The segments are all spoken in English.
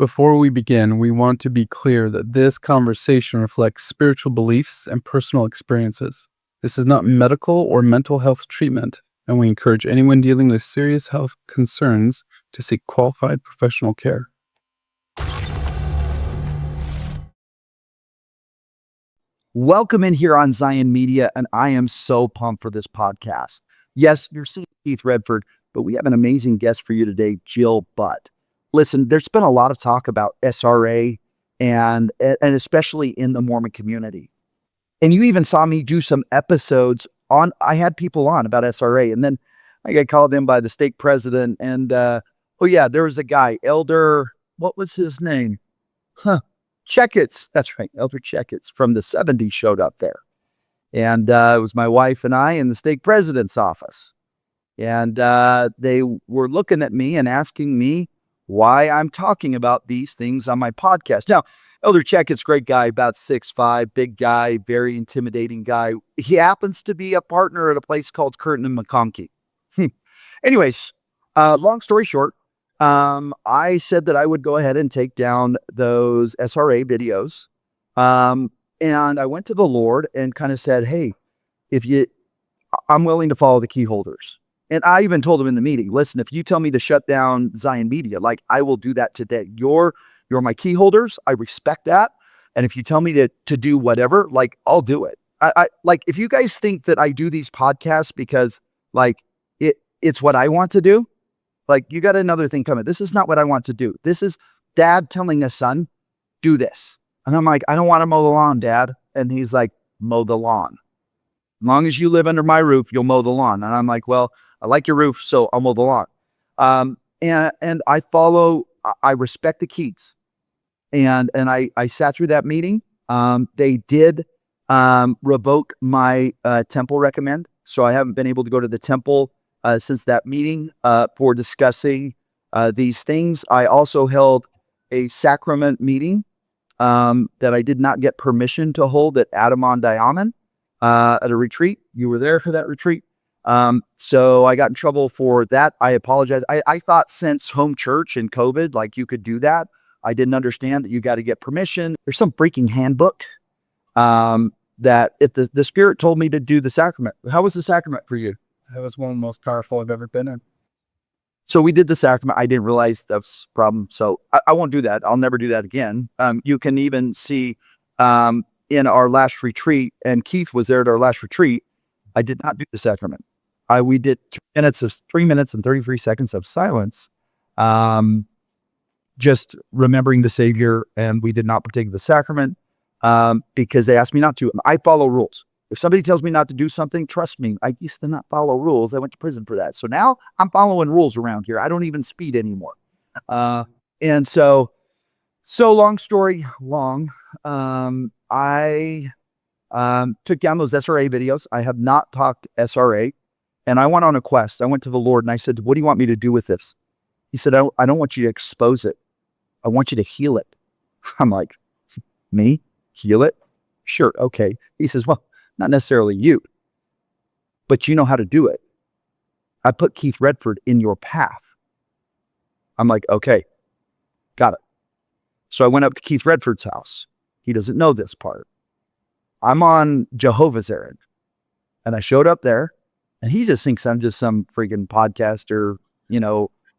Before we begin, we want to be clear that this conversation reflects spiritual beliefs and personal experiences. This is not medical or mental health treatment, and we encourage anyone dealing with serious health concerns to seek qualified professional care. Welcome in here on Zion Media, and I am so pumped for this podcast. Yes, you're seeing Keith Redford, but we have an amazing guest for you today, Jill Butt. Listen, there's been a lot of talk about SRA and especially in the Mormon community. And you even saw me do some episodes on, I had people on about SRA, and then I got called in by the stake president, and there was a guy, Elder, what was his name? Checkets. That's right. Elder Checkets from the 70s showed up there. And it was my wife and I in the stake president's office. And they were looking at me and asking me why I'm talking about these things on my podcast. Now, Elder Checkets, great guy, about 6'5", big guy, very intimidating guy. He happens to be a partner at a place called Curtin and McConkie. Anyways, long story short, I said that I would go ahead and take down those SRA videos. And I went to the Lord and kind of said, hey, I'm willing to follow the key holders. And I even told him in the meeting, listen, if you tell me to shut down Zion Media, like I will do that today. You're my key holders. I respect that. And if you tell me to do whatever, like I'll do it. I like, if you guys think that I do these podcasts because like it's what I want to do, like, you got another thing coming. This is not what I want to do. This is dad telling a son, do this. And I'm like, I don't want to mow the lawn, Dad. And he's like, mow the lawn. As long as you live under my roof, you'll mow the lawn. And I'm like, well, I like your roof, so I'll mow the lawn. And I respect the keys. And I sat through that meeting. They did revoke my temple recommend. So I haven't been able to go to the temple since that meeting for discussing these things. I also held a sacrament meeting that I did not get permission to hold at Adamon Diamond at a retreat. You were there for that retreat. So I got in trouble for that. I apologize. I thought since home church and COVID, like you could do that. I didn't understand that you got to get permission. There's some freaking handbook that if the Spirit told me to do the sacrament. How was the sacrament for you? That was one of the most powerful I've ever been in. So we did the sacrament. I didn't realize that's a problem. So I won't do that. I'll never do that again. You can even see in our last retreat, and Keith was there at our last retreat, I did not do the sacrament. We did 3 minutes and 33 seconds of silence, just remembering the Savior, and we did not partake of the sacrament because they asked me not to. I follow rules. If somebody tells me not to do something, trust me, I used to not follow rules. I went to prison for that. So now I'm following rules around here. I don't even speed anymore. And so long story long, I took down those SRA videos. I have not talked SRA, and I went on a quest. I went to the Lord and I said, what do you want me to do with this? He said, I don't want you to expose it. I want you to heal it. I'm like, me? Heal it? Sure. Okay. He says, well, not necessarily you, but you know how to do it. I put Keith Redford in your path. I'm like, okay, got it. So I went up to Keith Redford's house. He doesn't know this part. I'm on Jehovah's errand. And I showed up there, and he just thinks I'm just some freaking podcaster,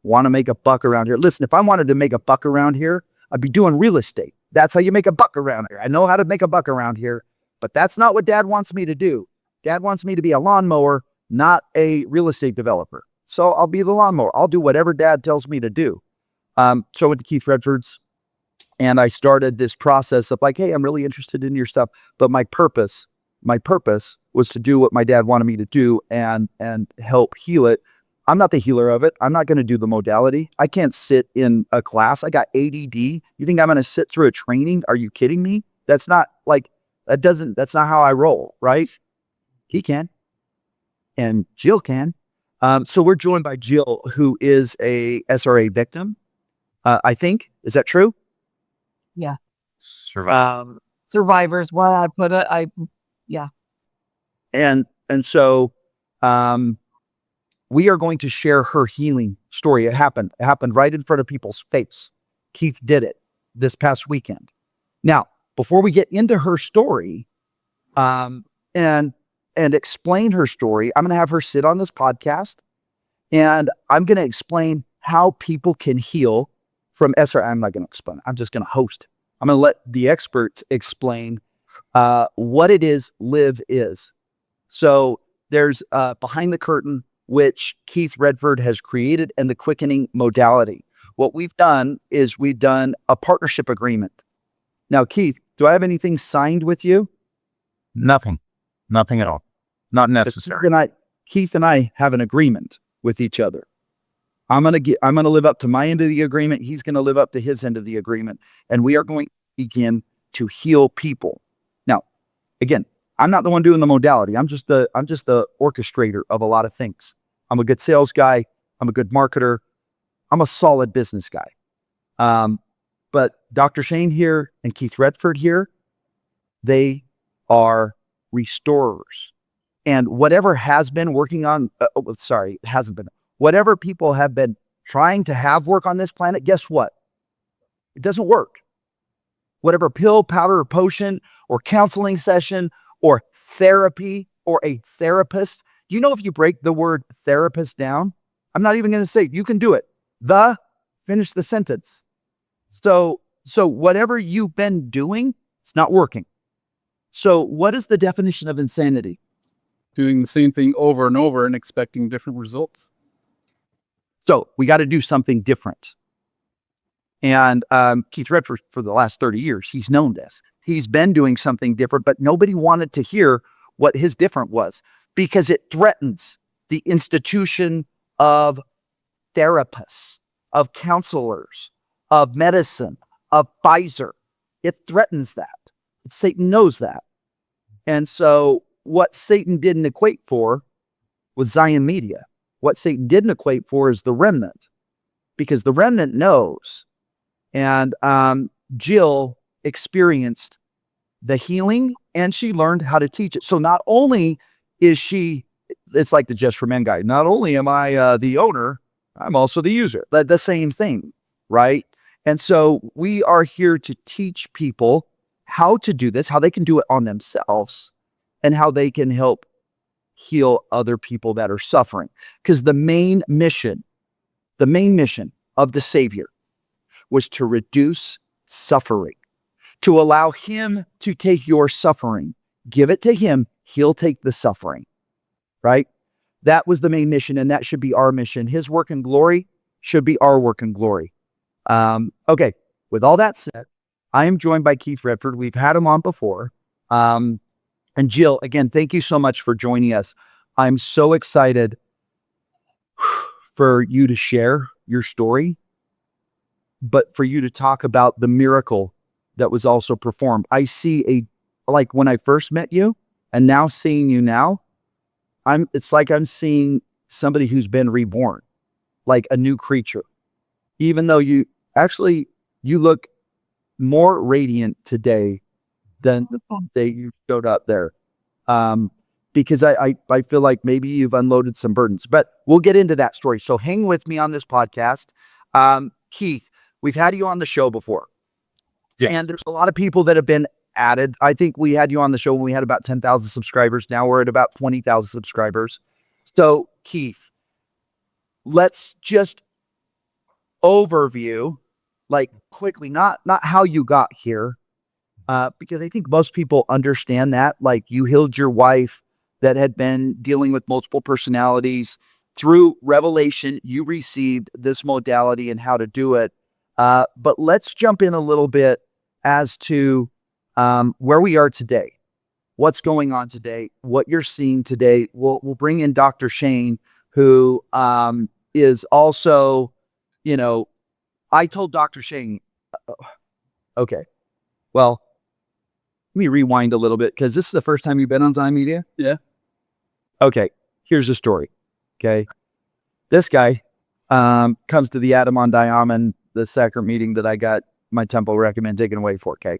want to make a buck around here. Listen, if I wanted to make a buck around here, I'd be doing real estate. That's how you make a buck around here. I know how to make a buck around here. But that's not what Dad wants me to do. Dad wants me to be a lawnmower, not a real estate developer. So I'll be the lawnmower. I'll do whatever Dad tells me to do. So I went to Keith Redford's, and I started this process of like, hey, I'm really interested in your stuff. But my purpose was to do what my dad wanted me to do and help heal it. I'm not the healer of it. I'm not going to do the modality. I can't sit in a class. I got ADD. You think I'm going to sit through a training? Are you kidding me? That's not how I roll, right? He can. And Jill can. So we're joined by Jill, who is a SRA victim. I think. Is that true? Yeah. Survivors. Well, I put it, yeah. And so we are going to share her healing story. It happened right in front of people's face. Keith did it this past weekend. Now, before we get into her story, and explain her story, I'm going to have her sit on this podcast, and I'm going to explain how people can heal from SRA. I'm not going to explain. I'm just going to host. I'm going to let the experts explain what it is Live is. So there's Behind the Curtain, which Keith Redford has created, and the quickening modality. What we've done is we've done a partnership agreement. Now, Keith, do I have anything signed with you? Nothing at all. Not necessary. Keith and I have an agreement with each other. I'm going to live up to my end of the agreement. He's going to live up to his end of the agreement. And we are going to begin to heal people. Now, again, I'm not the one doing the modality. I'm just the orchestrator of a lot of things. I'm a good sales guy. I'm a good marketer. I'm a solid business guy. But Dr. Shane here and Keith Redford here, they are restorers. And whatever has been working on, whatever people have been trying to have work on this planet, guess what? It doesn't work. Whatever pill, powder, or potion, or counseling session, or therapy, or a therapist, you know, if you break the word therapist down, I'm not even going to say it. You can do it. Finish the sentence. So whatever you've been doing, it's not working. So what is the definition of insanity? Doing the same thing over and over and expecting different results. So we got to do something different. And Keith Redford, for the last 30 years, he's known this. He's been doing something different, but nobody wanted to hear what his different was because it threatens the institution of therapists, of counselors, of medicine, of Pfizer. It threatens that. Satan knows that. And so what Satan didn't equate for was Zion Media. What Satan didn't equate for is the remnant, because the remnant knows. And Jill experienced the healing and she learned how to teach it. So not only is she, it's like the Just for Men guy, not only am I the owner, I'm also the user. The same thing, right? And so we are here to teach people how to do this, how they can do it on themselves, and how they can help heal other people that are suffering. Because the main mission of the Savior was to reduce suffering, to allow him to take your suffering, give it to him, he'll take the suffering, right? That was the main mission, and that should be our mission. His work in glory should be our work in glory. Okay, with all that said, I am joined by Keith Redford. We've had him on before. And Jill, again, thank you so much for joining us. I'm so excited for you to share your story, but for you to talk about the miracle that was also performed. I see like when I first met you and now seeing you now, it's like I'm seeing somebody who's been reborn, like a new creature. Even though you look more radiant today than the day you showed up there. Because I feel like maybe you've unloaded some burdens, but we'll get into that story. So hang with me on this podcast. Keith, we've had you on the show before. Yes. And there's a lot of people that have been added. I think we had you on the show when we had about 10,000 subscribers. Now we're at about 20,000 subscribers. So Keith, let's just overview, like quickly, not how you got here, because I think most people understand that. Like, you healed your wife that had been dealing with multiple personalities. Through revelation, you received this modality and how to do it. But let's jump in a little bit as to where we are today, what's going on today, what you're seeing today. We'll bring in Dr. Shane, who is also, I told Dr. Shane, okay, well, let me rewind a little bit, because this is the first time you've been on Zion Media? Yeah. Okay, here's the story, okay? This guy comes to the Adam on Diamond, the sacrament meeting that I got my temple recommend taken away for, okay?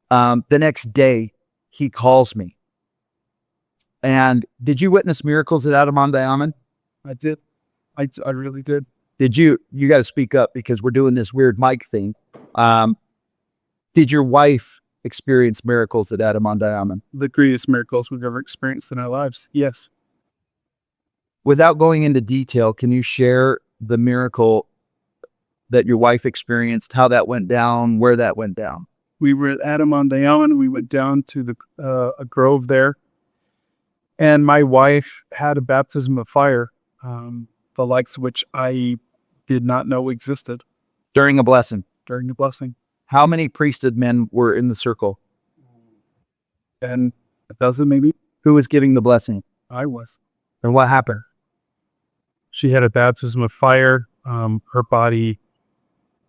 The next day, he calls me. And did you witness miracles at Adam on Diamond? I did. I really did. Did you got to speak up, because we're doing this weird mic thing. Did your wife experience miracles at Adam-on-Diamond? The greatest miracles we've ever experienced in our lives. Yes. Without going into detail, can you share the miracle that your wife experienced, how that went down, where that went down? We were at Adam-on-Diamond. We went down to a grove there, and my wife had a baptism of fire, the likes of which I did not know existed During a blessing. during the blessing. How many priesthood men were in the circle? And a dozen, maybe. Who was giving the blessing? I was. And what happened? She had a baptism of fire. Her body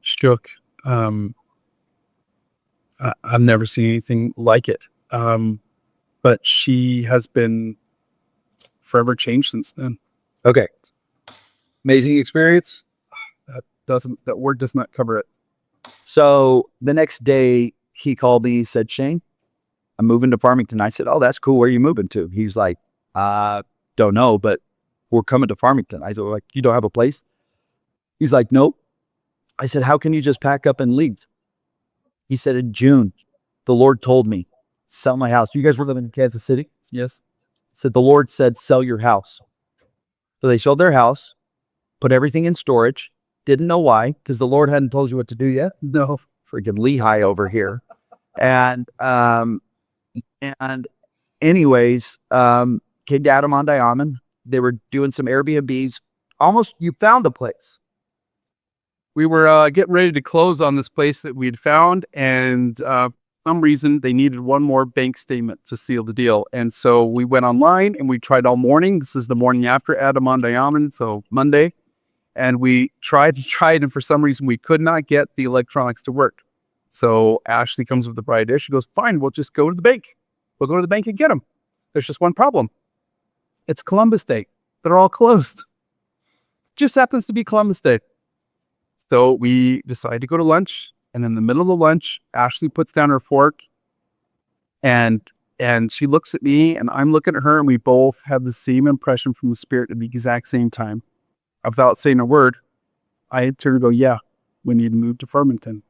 shook. I've never seen anything like it. But she has been forever changed since then. Okay. Amazing experience. That word does not cover it. So the next day he called me, he said, Shane, I'm moving to Farmington. I said, oh, that's cool. Where are you moving to? He's like, don't know, but we're coming to Farmington. I said, like, you don't have a place? He's like, nope. I said, how can you just pack up and leave? He said, in June, the Lord told me, sell my house. You guys were living in Kansas City? Yes. Said the Lord said, sell your house. So they sold their house, put everything in storage. Didn't know why, because the Lord hadn't told you what to do yet. No. Freaking Lehigh over here. And anyways, came to Adam-on-Diamond. They were doing some Airbnbs. Almost, you found a place. We were getting ready to close on this place that we had found, and for some reason they needed one more bank statement to seal the deal. And so we went online and we tried all morning. This is the morning after Adam-on-Diamond, so Monday. And we tried, and for some reason we could not get the electronics to work. So Ashley comes with the bright idea. She goes, fine, we'll just go to the bank. We'll go to the bank and get them. There's just one problem. It's Columbus Day. They're all closed. Just happens to be Columbus Day. So we decided to go to lunch. And in the middle of the lunch, Ashley puts down her fork and she looks at me and I'm looking at her, and we both have the same impression from the Spirit at the exact same time. Without saying a word, I turn and go, yeah, we need to move to Farmington.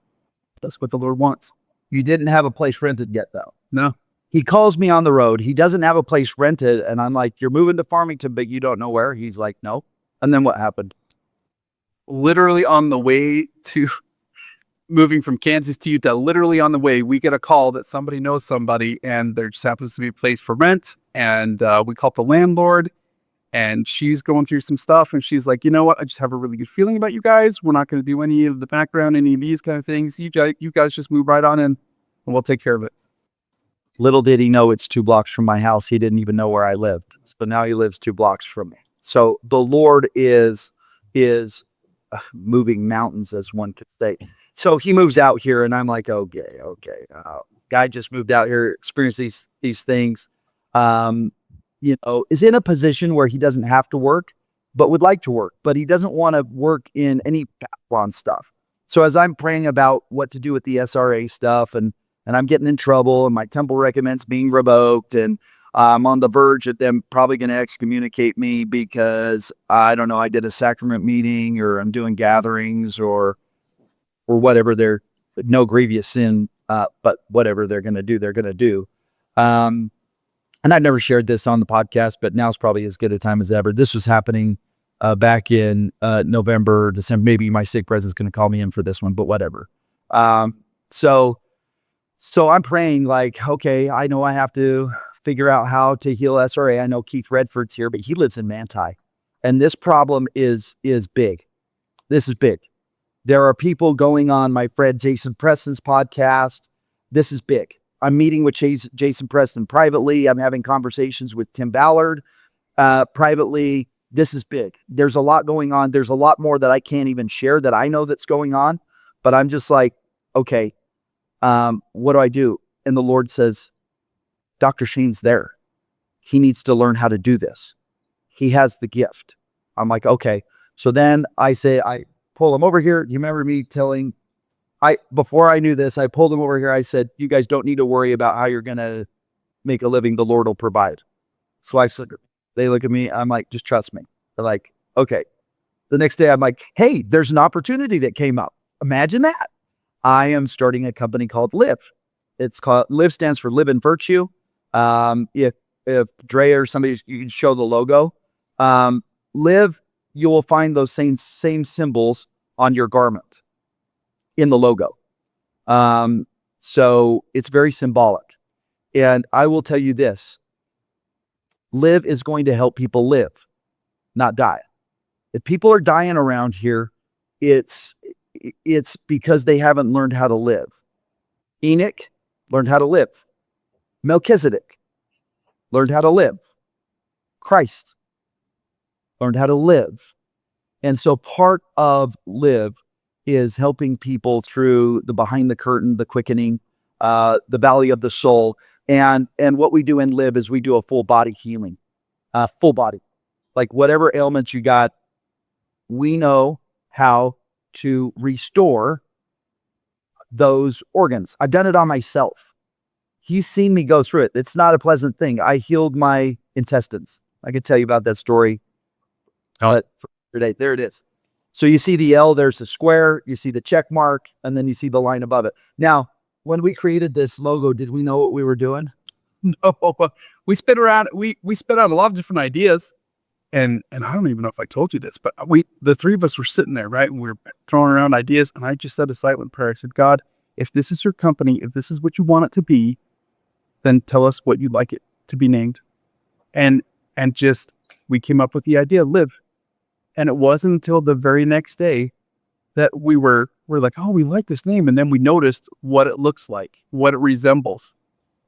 That's what the Lord wants. You didn't have a place rented yet, though. No. He calls me on the road. He doesn't have a place rented. And I'm like, you're moving to Farmington, but you don't know where? He's like, no. And then what happened? Literally on the way to moving from Kansas to Utah, literally on the way, we get a call that somebody knows somebody, and there just happens to be a place for rent. And we call the landlord. And she's going through some stuff, and she's like, you know what? I just have a really good feeling about you guys. We're not going to do any of the background, any of these kind of things. You guys just move right on in, and we'll take care of it. Little did he know it's 2 blocks from my house. He didn't even know where I lived. So now he lives 2 blocks from me. So the Lord is moving mountains, as one could say. So he moves out here, and I'm like, okay. Guy just moved out here, experienced these things. Is in a position where he doesn't have to work, but would like to work, but he doesn't want to work in any Babylon stuff. So as I'm praying about what to do with the SRA stuff, and I'm getting in trouble, and my temple recommends being revoked, and I'm on the verge of them probably going to excommunicate me because I don't know, I did a sacrament meeting, or I'm doing gatherings, or whatever. They're no grievous sin, but whatever they're going to do, they're going to do. And I've never shared this on the podcast, but now's probably as good a time as ever. This was happening back in November, December. Maybe my sick president's going to call me in for this one, but whatever. So I'm praying like, okay, I know I have to figure out how to heal SRA. I know Keith Redford's here, but he lives in Manti. And this problem is big. This is big. There are people going on my friend Jason Preston's podcast. This is big. I'm meeting with Jason Preston privately. I'm having conversations with Tim Ballard privately. This is big. There's a lot going on. There's a lot more that I can't even share that I know that's going on. But I'm just like, okay, what do I do? And the Lord says, Dr. Shane's there. He needs to learn how to do this. He has the gift. I'm like, okay. So then I pull him over here. You remember me telling... before I knew this, I pulled him over here. I said, you guys don't need to worry about how you're going to make a living. The Lord will provide. So they look at me. I'm like, just trust me. They're like, okay. The next day I'm like, hey, there's an opportunity that came up. Imagine that. I am starting a company called Live. It's called Live, stands for Live in Virtue. If Dre or somebody, you can show the logo. Live, you will find those same symbols on your garment in the logo. So it's very symbolic. And I will tell you this, Live is going to help people live, not die. If people are dying around here, it's because they haven't learned how to live. Enoch learned how to live. Melchizedek learned how to live. Christ learned how to live. And so part of Live is helping people through the behind the curtain, the quickening, the valley of the soul. And what we do in Live is we do a full body healing, full body. Like whatever ailments you got, we know how to restore those organs. I've done it on myself. He's seen me go through it. It's not a pleasant thing. I healed my intestines. I could tell you about that story. But for today, there it is. So you see the L, there's the square, you see the check mark, and then you see the line above it. Now, when we created this logo, did we know what we were doing? No, we spit around. We spit out a lot of different ideas, and I don't even know if I told you this, but the three of us were sitting there, right, and we were throwing around ideas, and I just said a silent prayer. I said, God, if this is your company, if this is what you want it to be, then tell us what you'd like it to be named, and just we came up with the idea, Live, and it wasn't until the very next day that we're like, oh, we like this name, and then we noticed what it looks like, what it resembles.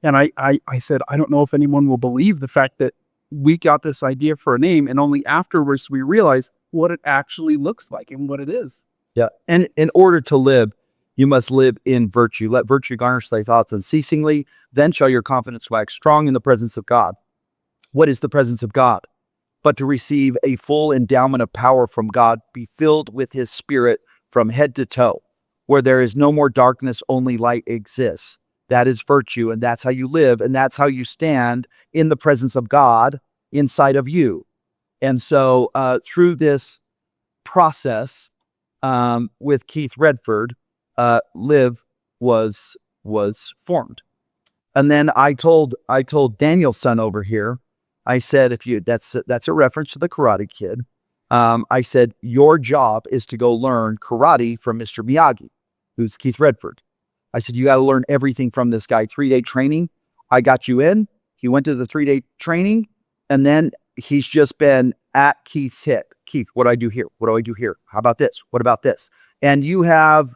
And I said, I don't know if anyone will believe the fact that we got this idea for a name, and only afterwards we realize what it actually looks like and what it is. Yeah. And in order to live, you must live in virtue. Let virtue garnish thy thoughts unceasingly. Then shall your confidence wax strong in the presence of God. What is the presence of God? But to receive a full endowment of power from God, be filled with his spirit from head to toe. Where there is no more darkness, only light exists. That is virtue, and that's how you live, and that's how you stand in the presence of God inside of you. And so through this process with Keith Redford, Live was formed. And then I told Daniel's son over here, I said, that's a reference to the Karate Kid. I said, your job is to go learn karate from Mr. Miyagi, who's Keith Redford. I said, you got to learn everything from this guy. 3-day training. I got you in. He went to the 3-day training, and then he's just been at Keith's hip. Keith, what do I do here? What do I do here? How about this? What about this? And you have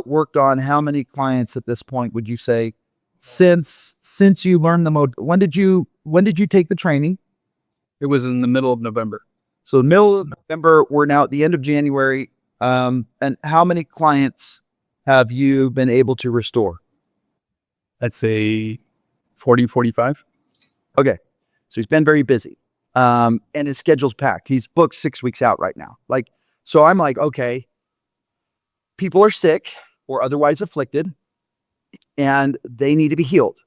worked on how many clients at this point, would you say, since you learned the mode? When did you take the training? It was in the middle of November. So middle of November, we're now at the end of January. And how many clients have you been able to restore? I'd say 40, 45. Okay. So he's been very busy. And his schedule's packed. He's booked 6 weeks out right now. So I'm like, okay, people are sick or otherwise afflicted, and they need to be healed.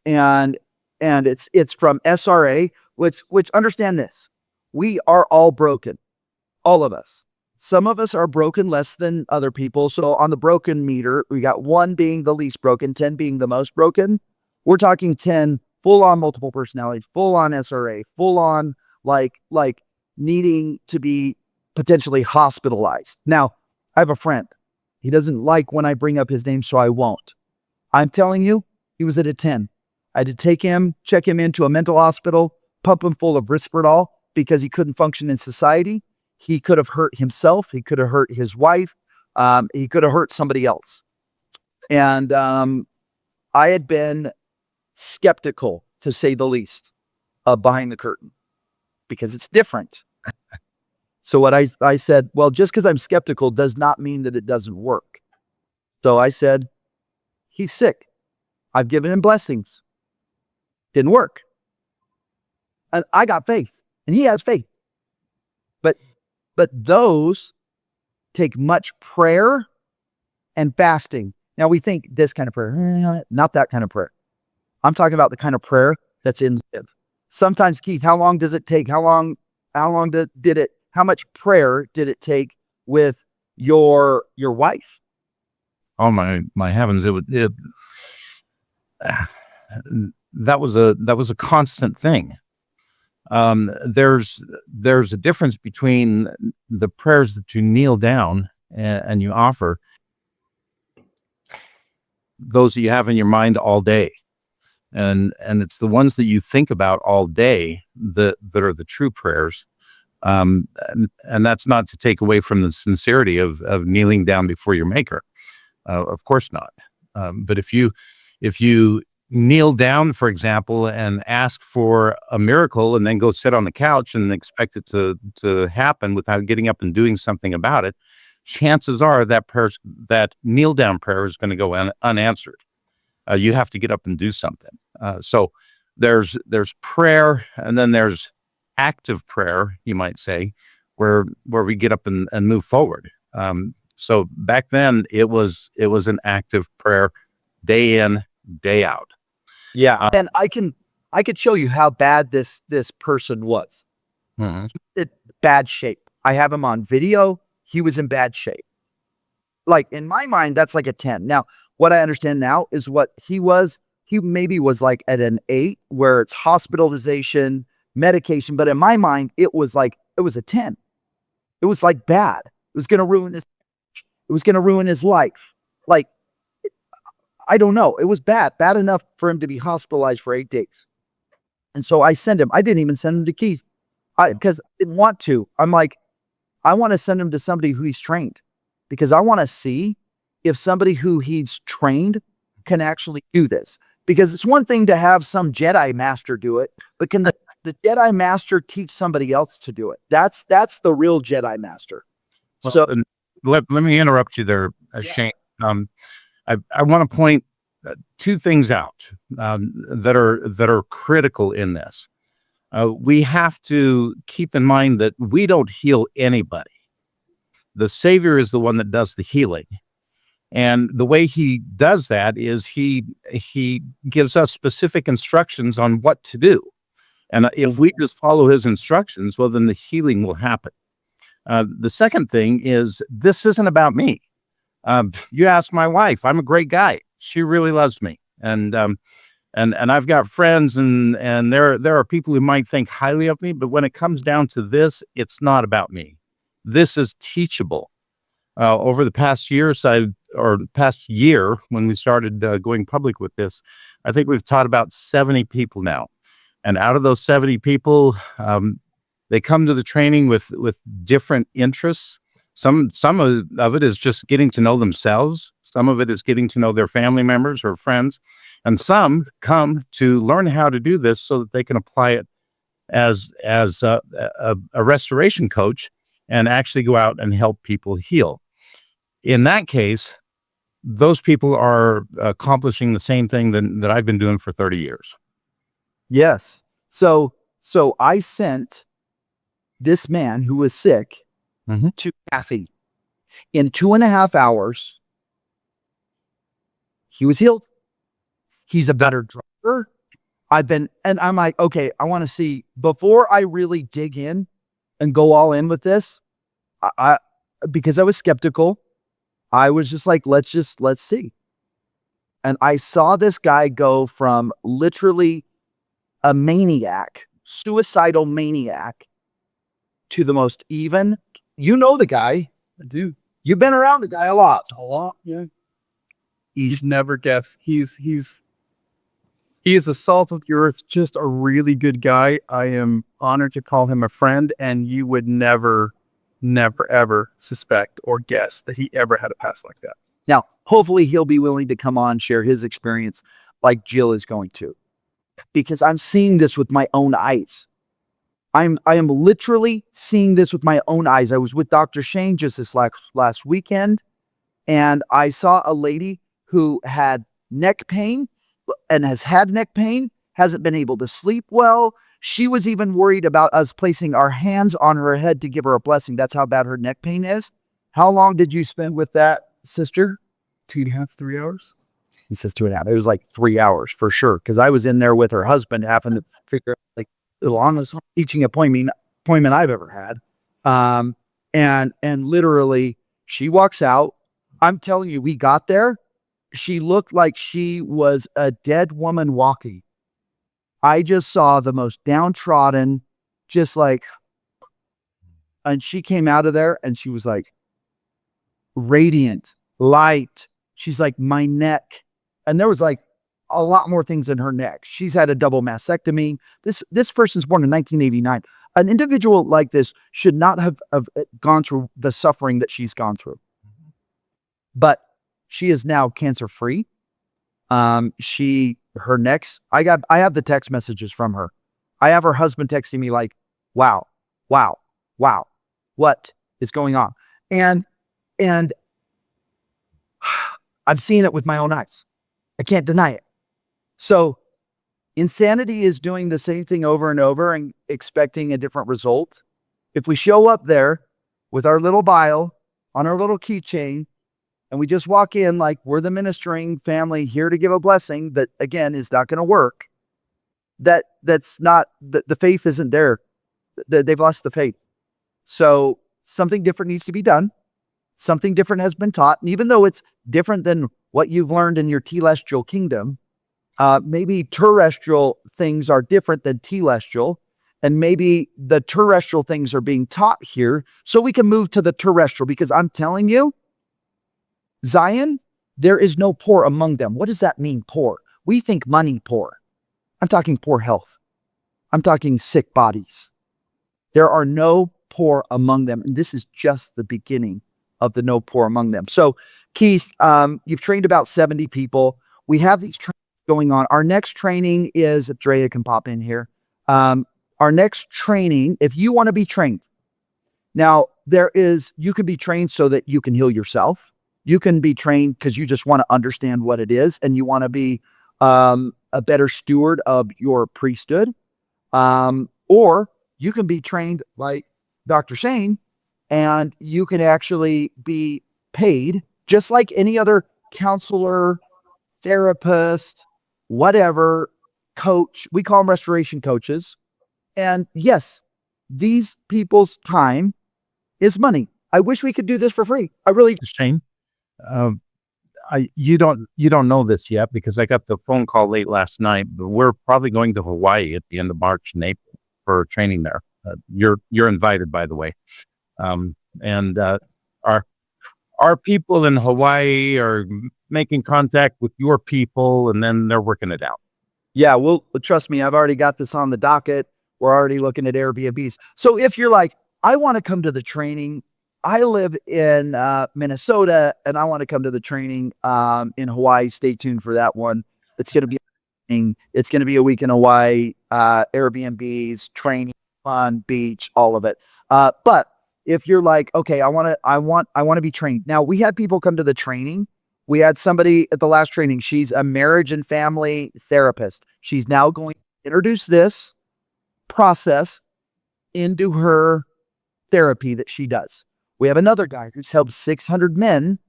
And it's from SRA, which understand this. We are all broken. All of us. Some of us are broken less than other people. So on the broken meter, we got 1 being the least broken, 10 being the most broken. We're talking 10 full on multiple personalities, full on SRA, full on like needing to be potentially hospitalized. Now, I have a friend. He doesn't like when I bring up his name, so I won't. I'm telling you, he was at a 10. I had to take him, check him into a mental hospital, pump him full of Risperdal because he couldn't function in society. He could have hurt himself. He could have hurt his wife. He could have hurt somebody else. And I had been skeptical, to say the least, of behind the curtain because it's different. So what I said, well, just because I'm skeptical does not mean that it doesn't work. So I said, he's sick. I've given him blessings. Didn't work. And I got faith, and he has faith. But those take much prayer and fasting. Now we think this kind of prayer, not that kind of prayer. I'm talking about the kind of prayer that's in Live. Sometimes, Keith, how long does it take? How much prayer did it take with your wife? oh my heavens, that was a constant thing. There's a difference between the prayers that you kneel down and you offer, those that you have in your mind all day, and it's the ones that you think about all day that are the true prayers. And that's not to take away from the sincerity of kneeling down before your maker. Of course not. But if you kneel down, for example, and ask for a miracle and then go sit on the couch and expect it to happen without getting up and doing something about it, chances are that kneel down prayer is going to go unanswered. You have to get up and do something. So there's prayer, and then there's active prayer, you might say, where we get up and move forward. So back then it was an active prayer, day in, day out. Yeah. And I could show you how bad this person was. Mhm. Bad shape. I have him on video. He was in bad shape. Like, in my mind, that's like a 10. Now, what I understand now is what he maybe was like at an 8, where it's hospitalization, medication. But in my mind, it was a 10. It was like bad. It was going to ruin his life. Like, I don't know. It was bad enough for him to be hospitalized for 8 days. And so I didn't even send him to Keith, because I didn't want to. I'm like, I want to send him to somebody who he's trained, because I want to see if somebody who he's trained can actually do this. Because it's one thing to have some Jedi master do it, but can the Jedi master teach somebody else to do it? That's the real Jedi master. Well, So let me interrupt you there, Shane. I want to point 2 things out that are critical in this. We have to keep in mind that we don't heal anybody. The Savior is the one that does the healing. And the way he does that is he gives us specific instructions on what to do. And if we just follow his instructions, well, then the healing will happen. The second thing is, this isn't about me. You ask my wife, I'm a great guy. She really loves me. And I've got friends, and there are people who might think highly of me, but when it comes down to this, it's not about me. This is teachable. Over the past year, when we started going public with this, I think we've taught about 70 people now. And out of those 70 people, they come to the training with different interests. Some of it is just getting to know themselves. Some of it is getting to know their family members or friends. And some come to learn how to do this so that they can apply it as a restoration coach and actually go out and help people heal. In that case, those people are accomplishing the same thing that I've been doing for 30 years. yes. So I sent this man who was sick Mhm. to Kathy. In 2.5 hours, he was healed. He's a better driver. And I'm like, okay, I want to see, before I really dig in and go all in with this, because I was skeptical, I was just like, let's see. And I saw this guy go from literally a maniac, suicidal maniac, to the most even. You know the guy. I do. You've been around the guy a lot. A lot, yeah. He's never guessed. He is the salt of the earth, just a really good guy. I am honored to call him a friend, and you would never, ever suspect or guess that he ever had a past like that. Now, hopefully he'll be willing to come on, share his experience like Jill is going to, because I'm seeing this with my own eyes. I am literally seeing this with my own eyes. I was with Dr. Shane just this last weekend, and I saw a lady who had neck pain and has had neck pain, hasn't been able to sleep well. She was even worried about us placing our hands on her head to give her a blessing. That's how bad her neck pain is. How long did you spend with that sister? 2.5, 3 hours. He says 2.5. It was like 3 hours for sure, because I was in there with her husband having to figure out like the longest teaching appointment I've ever had. And literally she walks out. I'm telling you, we got there. She looked like she was a dead woman walking. I just saw the most downtrodden, just like, and she came out of there and she was like radiant, light. She's like, my neck. And there was like a lot more things in her neck. She's had a double mastectomy. This person's born in 1989. An individual like this should not have gone through the suffering that she's gone through. But she is now cancer free. Her next, I have the text messages from her. I have her husband texting me like, wow, what is going on? And I've seen it with my own eyes. I can't deny it. So insanity is doing the same thing over and over and expecting a different result. If we show up there with our little vial on our little keychain, and we just walk in like we're the ministering family here to give a blessing that, again, is not going to work. That's not, the faith isn't there. They've lost the faith. So something different needs to be done. Something different has been taught. And even though it's different than what you've learned in your telestial kingdom, maybe terrestrial things are different than telestial. And maybe the terrestrial things are being taught here so we can move to the terrestrial. Because I'm telling you, Zion, there is no poor among them. What does that mean, poor? We think money poor. I'm talking poor health. I'm talking sick bodies. There are no poor among them. And this is just the beginning of the no poor among them. So, Keith, you've trained about 70 people. We have these trainings going on. Our next training is, if Drea can pop in here. Our next training, if you want to be trained, now you can be trained so that you can heal yourself. You can be trained because you just want to understand what it is and you want to be a better steward of your priesthood. Or you can be trained like Dr. Shane, and you can actually be paid just like any other counselor, therapist, whatever, coach. We call them restoration coaches. And yes, these people's time is money. I wish we could do this for free. I really Shane, you don't know this yet because I got the phone call late last night, but we're probably going to Hawaii at the end of March and April for training there. You're invited, by the way. And our people in Hawaii are making contact with your people, and then they're working it out. Yeah, well, trust me, I've already got this on the docket. We're already looking at Airbnbs. So if you're like, I want to come to the training, I live in Minnesota, and I want to come to the training in Hawaii. Stay tuned for that one. It's going to be a week in Hawaii, Airbnbs, training, fun, beach, all of it. But if you're like, okay, I want to be trained. Now, we had people come to the training. We had somebody at the last training. She's a marriage and family therapist. She's now going to introduce this process into her therapy that she does. We have another guy who's helped 600 men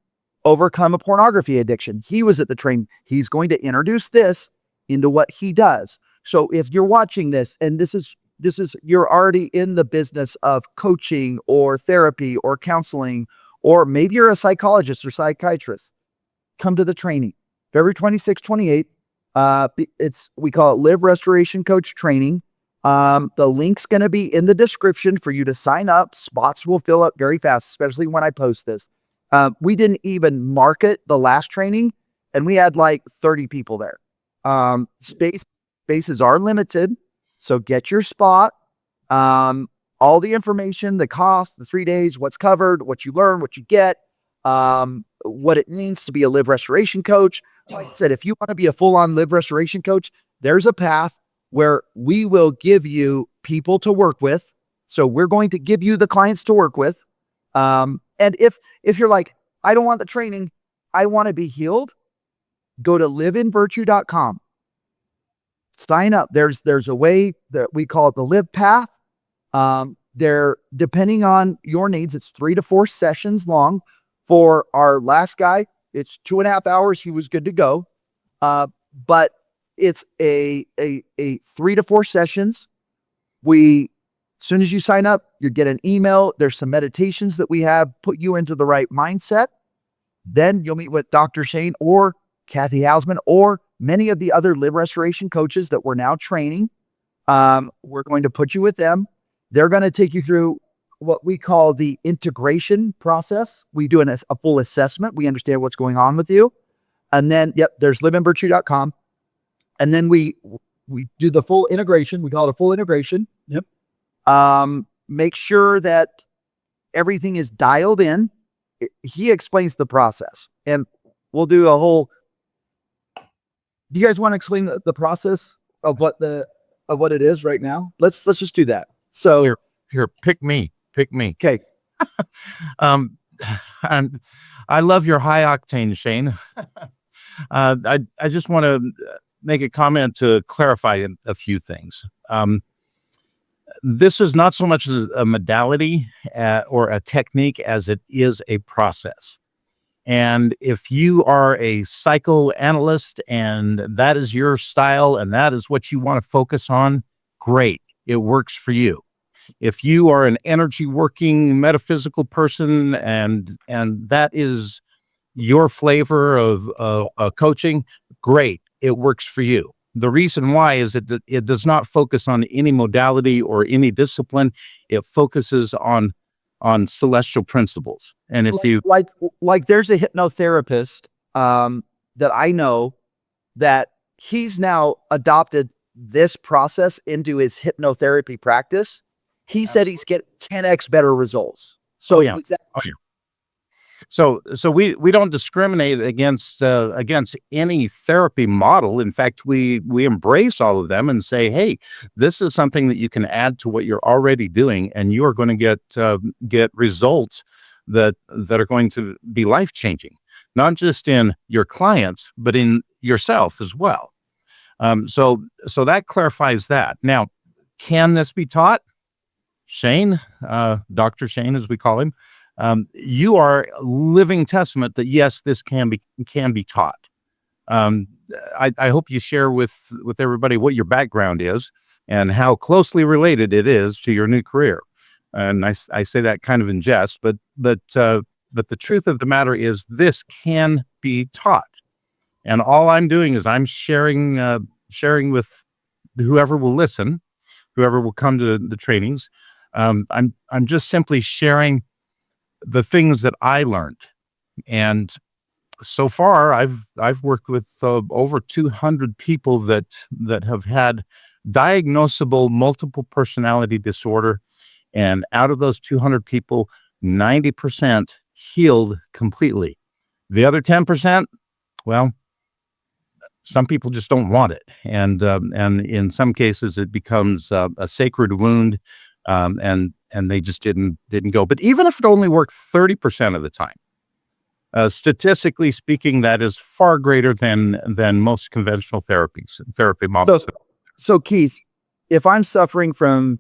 overcome a pornography addiction. He was at the training. He's going to introduce this into what he does. So if you're watching this and this is you're already in the business of coaching or therapy or counseling, or maybe you're a psychologist or psychiatrist, come to the training. February 26, 28. We call it Live Restoration Coach Training. The link's going to be in the description for you to sign up. Spots will fill up very fast, especially when I post this. We didn't even market the last training, and we had like 30 people there. Spaces are limited, so get your spot. All the information, the cost, the 3 days, what's covered, what you learn, what you get, what it means to be a Live Restoration Coach. Like I said, if you want to be a full-on Live Restoration Coach, there's a path where we will give you people to work with. So we're going to give you the clients to work with. And if you're like, I don't want the training, I want to be healed, go to liveinvirtue.com. Sign up. There's a way that we call it the Live Path. Depending on your needs, it's 3 to 4 sessions long. For our last guy, it's 2.5 hours. He was good to go. But it's a 3 to 4 sessions. As soon as you sign up, you get an email. There's some meditations that we have put you into the right mindset. Then you'll meet with Dr. Shane or Kathy Hausman or many of the other Live Restoration coaches that we're now training. We're going to put you with them. They're going to take you through what we call the integration process. We do a full assessment. We understand what's going on with you. And then, there's liveinvirtue.com. And then we do the full integration. We call it a full integration. Yep. Make sure that everything is dialed in. He explains the process, and we'll do a whole. Do you guys want to explain the process of what it is right now? Let's just do that. So Here, pick me. okay. And I love your high octane, Shane. I just want to make a comment to clarify a few things. This is not so much a modality or a technique as it is a process. And if you are a psychoanalyst and that is your style and that is what you want to focus on, great. It works for you. If you are an energy working metaphysical person and that is your flavor of coaching, great. It works for you. The reason why is that it does not focus on any modality or any discipline. It focuses on celestial principles. And if you like there's a hypnotherapist that I know that he's now adopted this process into his hypnotherapy practice. He said he's getting 10x better results. So exactly. So we don't discriminate against any therapy model. In fact, we embrace all of them and say, hey, this is something that you can add to what you're already doing, and you are going to get results that are going to be life-changing, not just in your clients, but in yourself as well. So that clarifies that. Now, can this be taught? Shane, Dr. Shane, as we call him, you are a living testament that yes, this can be taught. I hope you share with everybody what your background is and how closely related it is to your new career. And I say that kind of in jest, but the truth of the matter is this can be taught. And all I'm doing is I'm sharing with whoever will listen, whoever will come to the trainings. I'm just simply sharing the things that I learned. And so far I've worked with over 200 people that have had diagnosable multiple personality disorder. And out of those 200 people, 90% healed completely. The other 10%, well, some people just don't want it. And in some cases it becomes a sacred wound. And they just didn't go. But even if it only worked 30% of the time, statistically speaking, that is far greater than most conventional therapy models. So Keith, if I'm suffering from,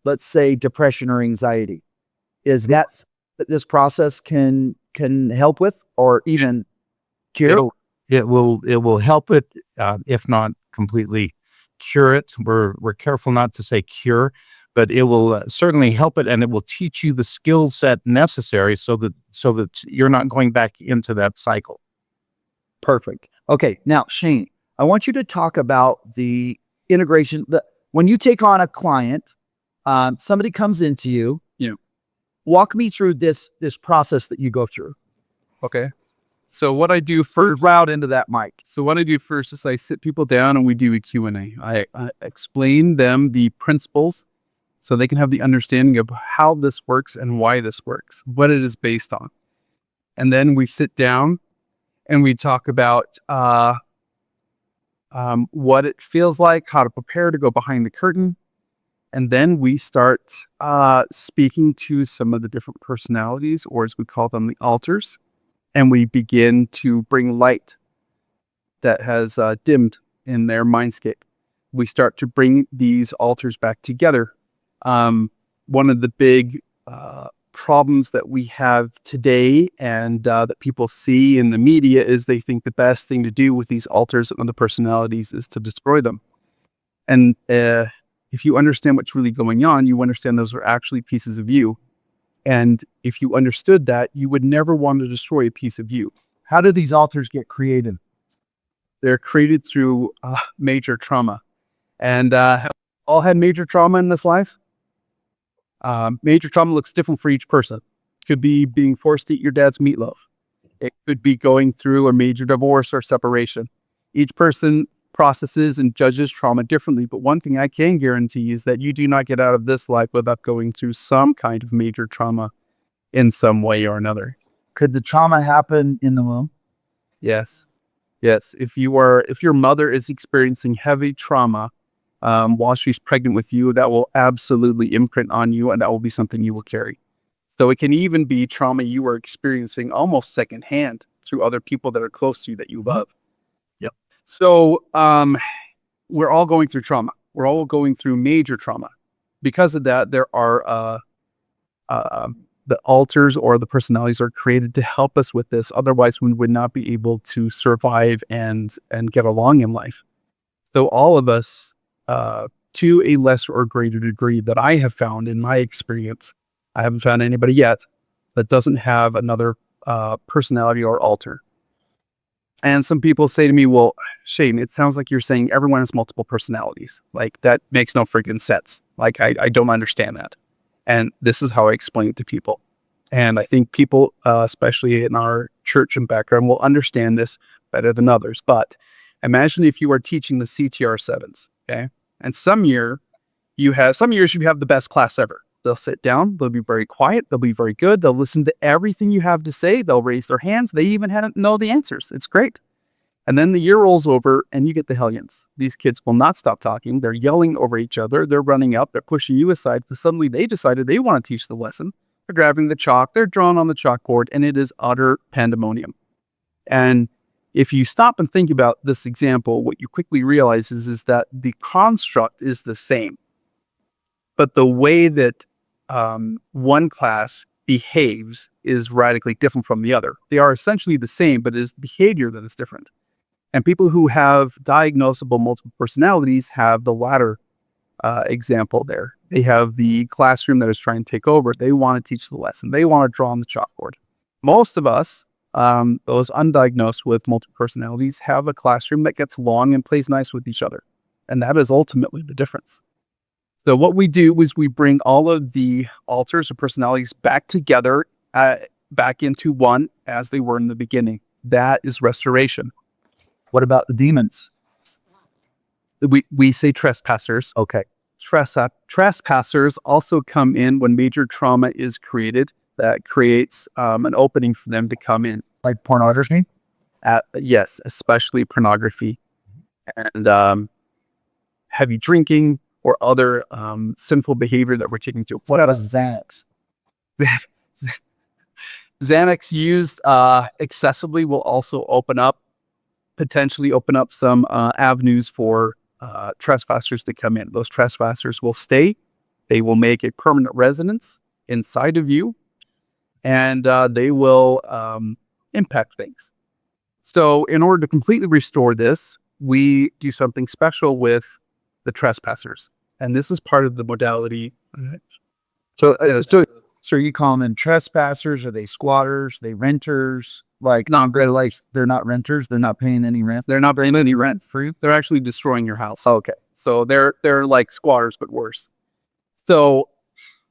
let's say, depression or anxiety, is that this process can help with or even cure? It will help it, if not completely cure it. We're careful not to say cure, but it will certainly help it, and it will teach you the skill set necessary so that you're not going back into that cycle. Perfect. Okay, now Shane, I want you to talk about the integration. When you take on a client, somebody comes into you. Walk me through this process that you go through. Okay. So what I do first, route into that mic. So what I do first is I sit people down and we do a Q&A. I explain them the principles so they can have the understanding of how this works and why this works, what it is based on. And then we sit down and we talk about what it feels like, how to prepare to go behind the curtain. And then we start speaking to some of the different personalities, or as we call them, the altars. And we begin to bring light that has dimmed in their mindscape. We start to bring these altars back together. One of the big problems that we have today and that people see in the media is they think the best thing to do with these altars and the personalities is to destroy them. And if you understand what's really going on, you understand those are actually pieces of you. And if you understood that, you would never want to destroy a piece of you. How do these altars get created? They're created through major trauma. And have all had major trauma in this life? Major trauma looks different for each person. Could be being forced to eat your dad's meatloaf. It could be going through a major divorce or separation. Each person processes and judges trauma differently, but one thing I can guarantee is that you do not get out of this life without going through some kind of major trauma in some way or another. Could the trauma happen in the womb? Yes. Yes. If your mother is experiencing heavy trauma while she's pregnant with you, that will absolutely imprint on you, and that will be something you will carry. So it can even be trauma you are experiencing almost secondhand through other people that are close to you that you love. Yep. So we're all going through trauma. We're all going through major trauma. Because of that, there are the altars or the personalities are created to help us with this. Otherwise, we would not be able to survive and get along in life. So all of us, to a lesser or greater degree that I have found in my experience, I haven't found anybody yet that doesn't have another personality or altar. And some people say to me, well, Shane, it sounds like you're saying everyone has multiple personalities. Like, that makes no freaking sense. Like, I don't understand that. And this is how I explain it to people. And I think people, especially in our church and background, will understand this better than others. But imagine if you are teaching the CTR7s, okay? And some years you have the best class ever. They'll sit down, they'll be very quiet, they'll be very good, they'll listen to everything you have to say, they'll raise their hands, they even know the answers. It's great. And then the year rolls over and you get the hellions. These kids will not stop talking. They're yelling over each other. They're running up. They're pushing you aside because suddenly they decided they want to teach the lesson. They're grabbing the chalk. They're drawing on the chalkboard, and it is utter pandemonium. And if you stop and think about this example, what you quickly realize is that the construct is the same. But the way that one class behaves is radically different from the other. They are essentially the same, but it is behavior that is different. And people who have diagnosable multiple personalities have the latter example there. They have the classroom that is trying to take over. They want to teach the lesson. They want to draw on the chalkboard. Most of us, those undiagnosed with multiple personalities, have a classroom that gets along and plays nice with each other. And that is ultimately the difference. So what we do is we bring all of the altars or personalities back together, back into one as they were in the beginning. That is restoration. What about the demons? We say trespassers. Okay. Trespassers also come in when major trauma is created. That creates an opening for them to come in. Like pornography? Yes, especially pornography and heavy drinking or other sinful behavior that we're taking to. What about Xanax? Xanax used excessively will also potentially open up some avenues for trespassers to come in. Those trespassers will stay. They will make a permanent residence inside of you, and they will impact things. So in order to completely restore this, we do something special with the trespassers. And this is part of the modality. So you call them trespassers? Are they squatters? Are they renters? Like, they're not renters. They're not paying any rent. They're not paying any rent for you. They're actually destroying your house. Okay. So they're like squatters, but worse. So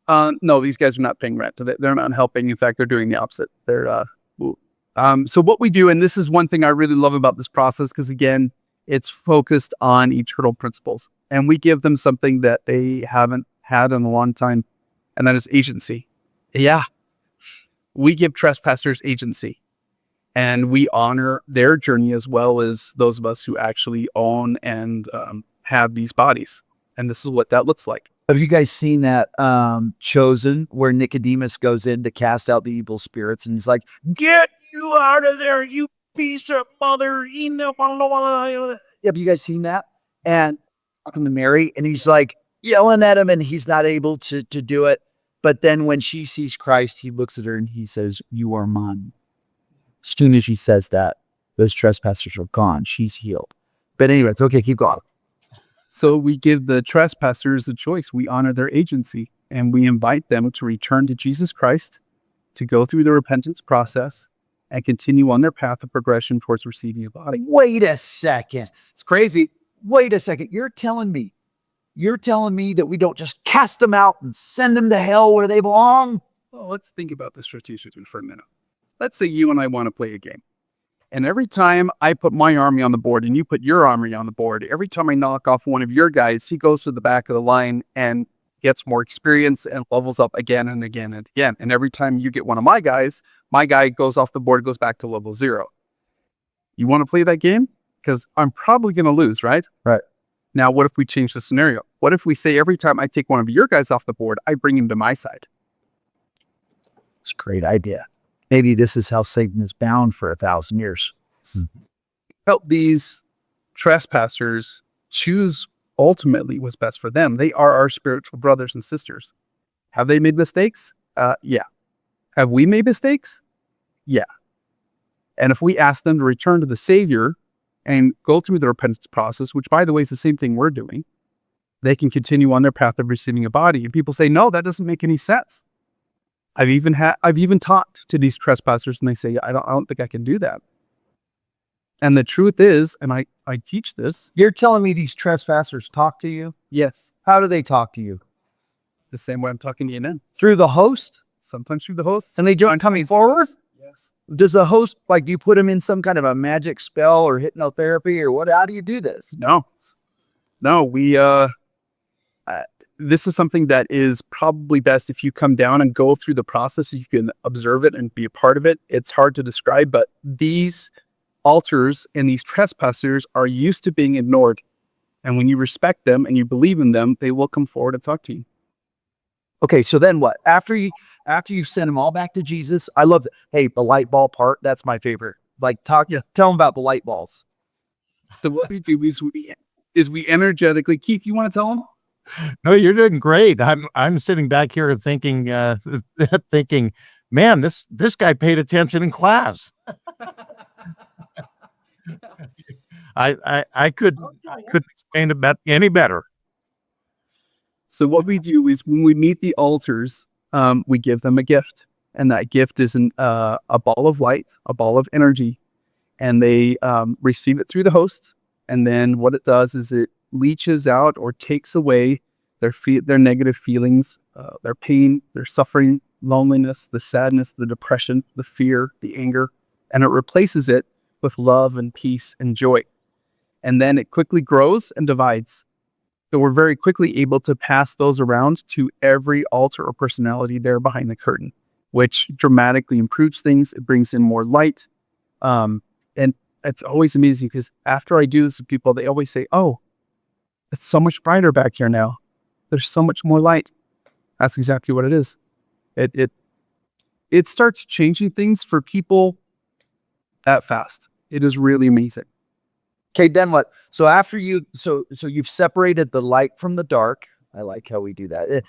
no, these guys are not paying rent. They're not helping. In fact, they're doing the opposite. So what we do, and this is one thing I really love about this process, because again, it's focused on eternal principles. And we give them something that they haven't had in a long time, and that is agency. Yeah. We give trespassers agency, and we honor their journey as well as those of us who actually own and have these bodies. And this is what that looks like. Have you guys seen that Chosen, where Nicodemus goes in to cast out the evil spirits, and he's like, "Get you out of there, you piece of mother." Have you guys seen that? And talking to Mary, and he's like yelling at him, and he's not able to do it. But then when she sees Christ, he looks at her and he says, "You are mine." As soon as he says that, those trespassers are gone. She's healed. But anyway, it's okay. Keep going. So we give the trespassers a choice. We honor their agency. and we invite them to return to Jesus Christ, to go through the repentance process, and continue on their path of progression towards receiving a body. Wait a second. It's crazy. Wait a second. You're telling me that we don't just cast them out and send them to hell where they belong? Well, let's think about this strategically for a minute. Let's say you and I want to play a game. And every time I put my army on the board and you put your army on the board, every time I knock off one of your guys, he goes to the back of the line and gets more experience and levels up again and again and again. And every time you get one of my guy goes off the board, goes back to level 0. You want to play that game? Because I'm probably going to lose, right? Right. Now, what if we change the scenario? What if we say every time I take one of your guys off the board, I bring him to my side? It's a great idea. Maybe this is how Satan is bound for 1,000 years. Help these trespassers choose ultimately what's best for them. They are our spiritual brothers and sisters. Have they made mistakes? Yeah. Have we made mistakes? Yeah. And if we ask them to return to the Savior and go through the repentance process, which by the way is the same thing we're doing, they can continue on their path of receiving a body. And people say, no, that doesn't make any sense. I've even taught to these trespassers, and they say, I don't think I can do that. And the truth is, and I teach this. You're telling me these trespassers talk to you? Yes. How do they talk to you? The same way I'm talking to you now. Through the host? Sometimes through the hosts. And they don't coming forward? Yes. Does the host, like, do you put them in some kind of a magic spell or hypnotherapy or what? How do you do this? No, we, this is something that is probably best if you come down and go through the process. You can observe it and be a part of it. It's hard to describe, but these altars and these trespassers are used to being ignored. And when you respect them and you believe in them, they will come forward and talk to you. Okay, so then what? After you send them all back to Jesus, I love that. Hey, the light ball part, that's my favorite. Like, tell them about the light balls. So what we do is we energetically, Keith, you want to tell them? No, you're doing great. I'm sitting back here thinking, thinking, man, this guy paid attention in class. I couldn't explain it any better. So what we do is when we meet the altars, we give them a gift, and that gift is a ball of light, a ball of energy, and they receive it through the host. And then what it does is it leaches out or takes away their negative feelings, their pain, their suffering, loneliness, the sadness, the depression, the fear, the anger, and it replaces it with love and peace and joy. And then it quickly grows and divides. So we're very quickly able to pass those around to every altar or personality there behind the curtain, which dramatically improves things. It brings in more light. And it's always amazing because after I do this with people, they always say, oh, it's so much brighter back here now. There's so much more light. That's exactly what it is. It starts changing things for people that fast. It is really amazing. Okay, then what? So after so you've separated the light from the dark. I like how we do that.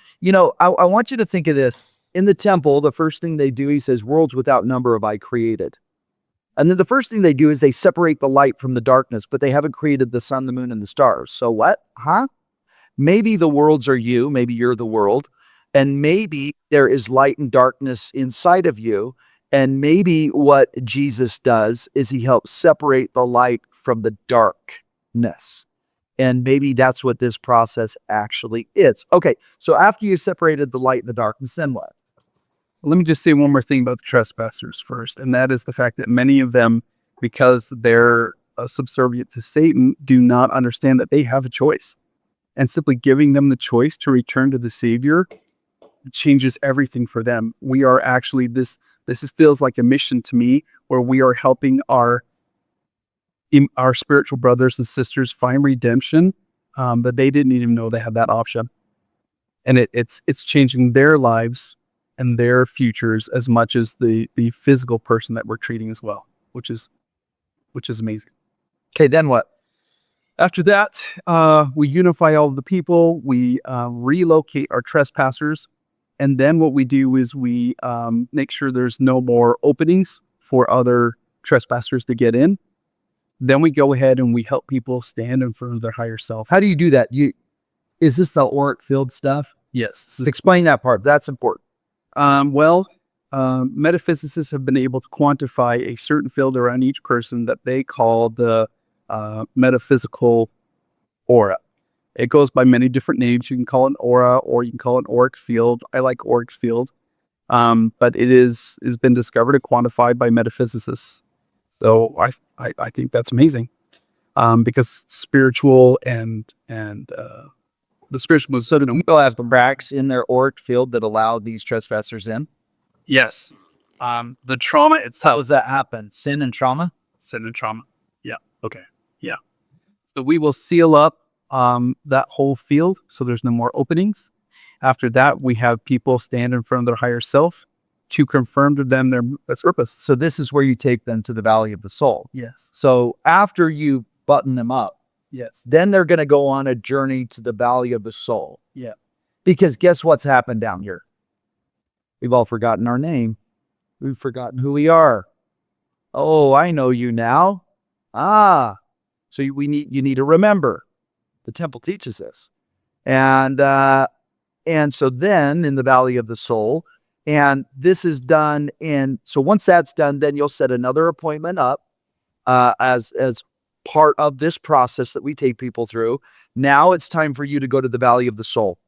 I want you to think of this. In the temple, the first thing they do, he says, worlds without number have I created. And then the first thing they do is they separate the light from the darkness, but they haven't created the sun, the moon, and the stars. So what? Maybe the worlds are you. Maybe you're the world. And maybe there is light and darkness inside of you. And maybe what Jesus does is he helps separate the light from the darkness. And maybe that's what this process actually is. Okay, so after you've separated the light and the darkness, then what? Let me just say one more thing about the trespassers first, and that is the fact that many of them, because they're subservient to Satan, do not understand that they have a choice. And simply giving them the choice to return to the Savior changes everything for them. We are actually, this feels like a mission to me, where we are helping our spiritual brothers and sisters find redemption, but they didn't even know they had that option. And it's changing their lives and their futures as much as the physical person that we're treating as well, which is amazing. Okay, then what? After that, we unify all of the people, we relocate our trespassers, and then what we do is we make sure there's no more openings for other trespassers to get in. Then we go ahead and we help people stand in front of their higher self. How do you do that? Is this the auric field stuff? Yes. Explain that part. That's important. Metaphysicists have been able to quantify a certain field around each person that they call the metaphysical aura. It goes by many different names. You can call it an aura, or you can call it an auric field. I like auric field, but it has been discovered and quantified by metaphysicists. So I think that's amazing, because spiritual and the spiritual was So do people have cracks in their auric field that allow these trespassers in? yes. The trauma How itself, does that happen? Sin and trauma? sin and trauma. Yeah. Okay. Yeah. So we will seal up that whole field so there's no more openings. After that, we have people stand in front of their higher self to confirm to them their purpose. So this is where you take them to the valley of the soul. Yes. So after you button them up, Yes. then they're going to go on a journey to the valley of the soul. Yeah. Because guess what's happened down here? We've all forgotten our name. We've forgotten who we are. Oh, I know you now. So you need to remember. The temple teaches this. And so then in the valley of the soul, and this is done so once that's done, then you'll set another appointment up as part of this process that we take people through. Now it's time for you to go to the valley of the soul.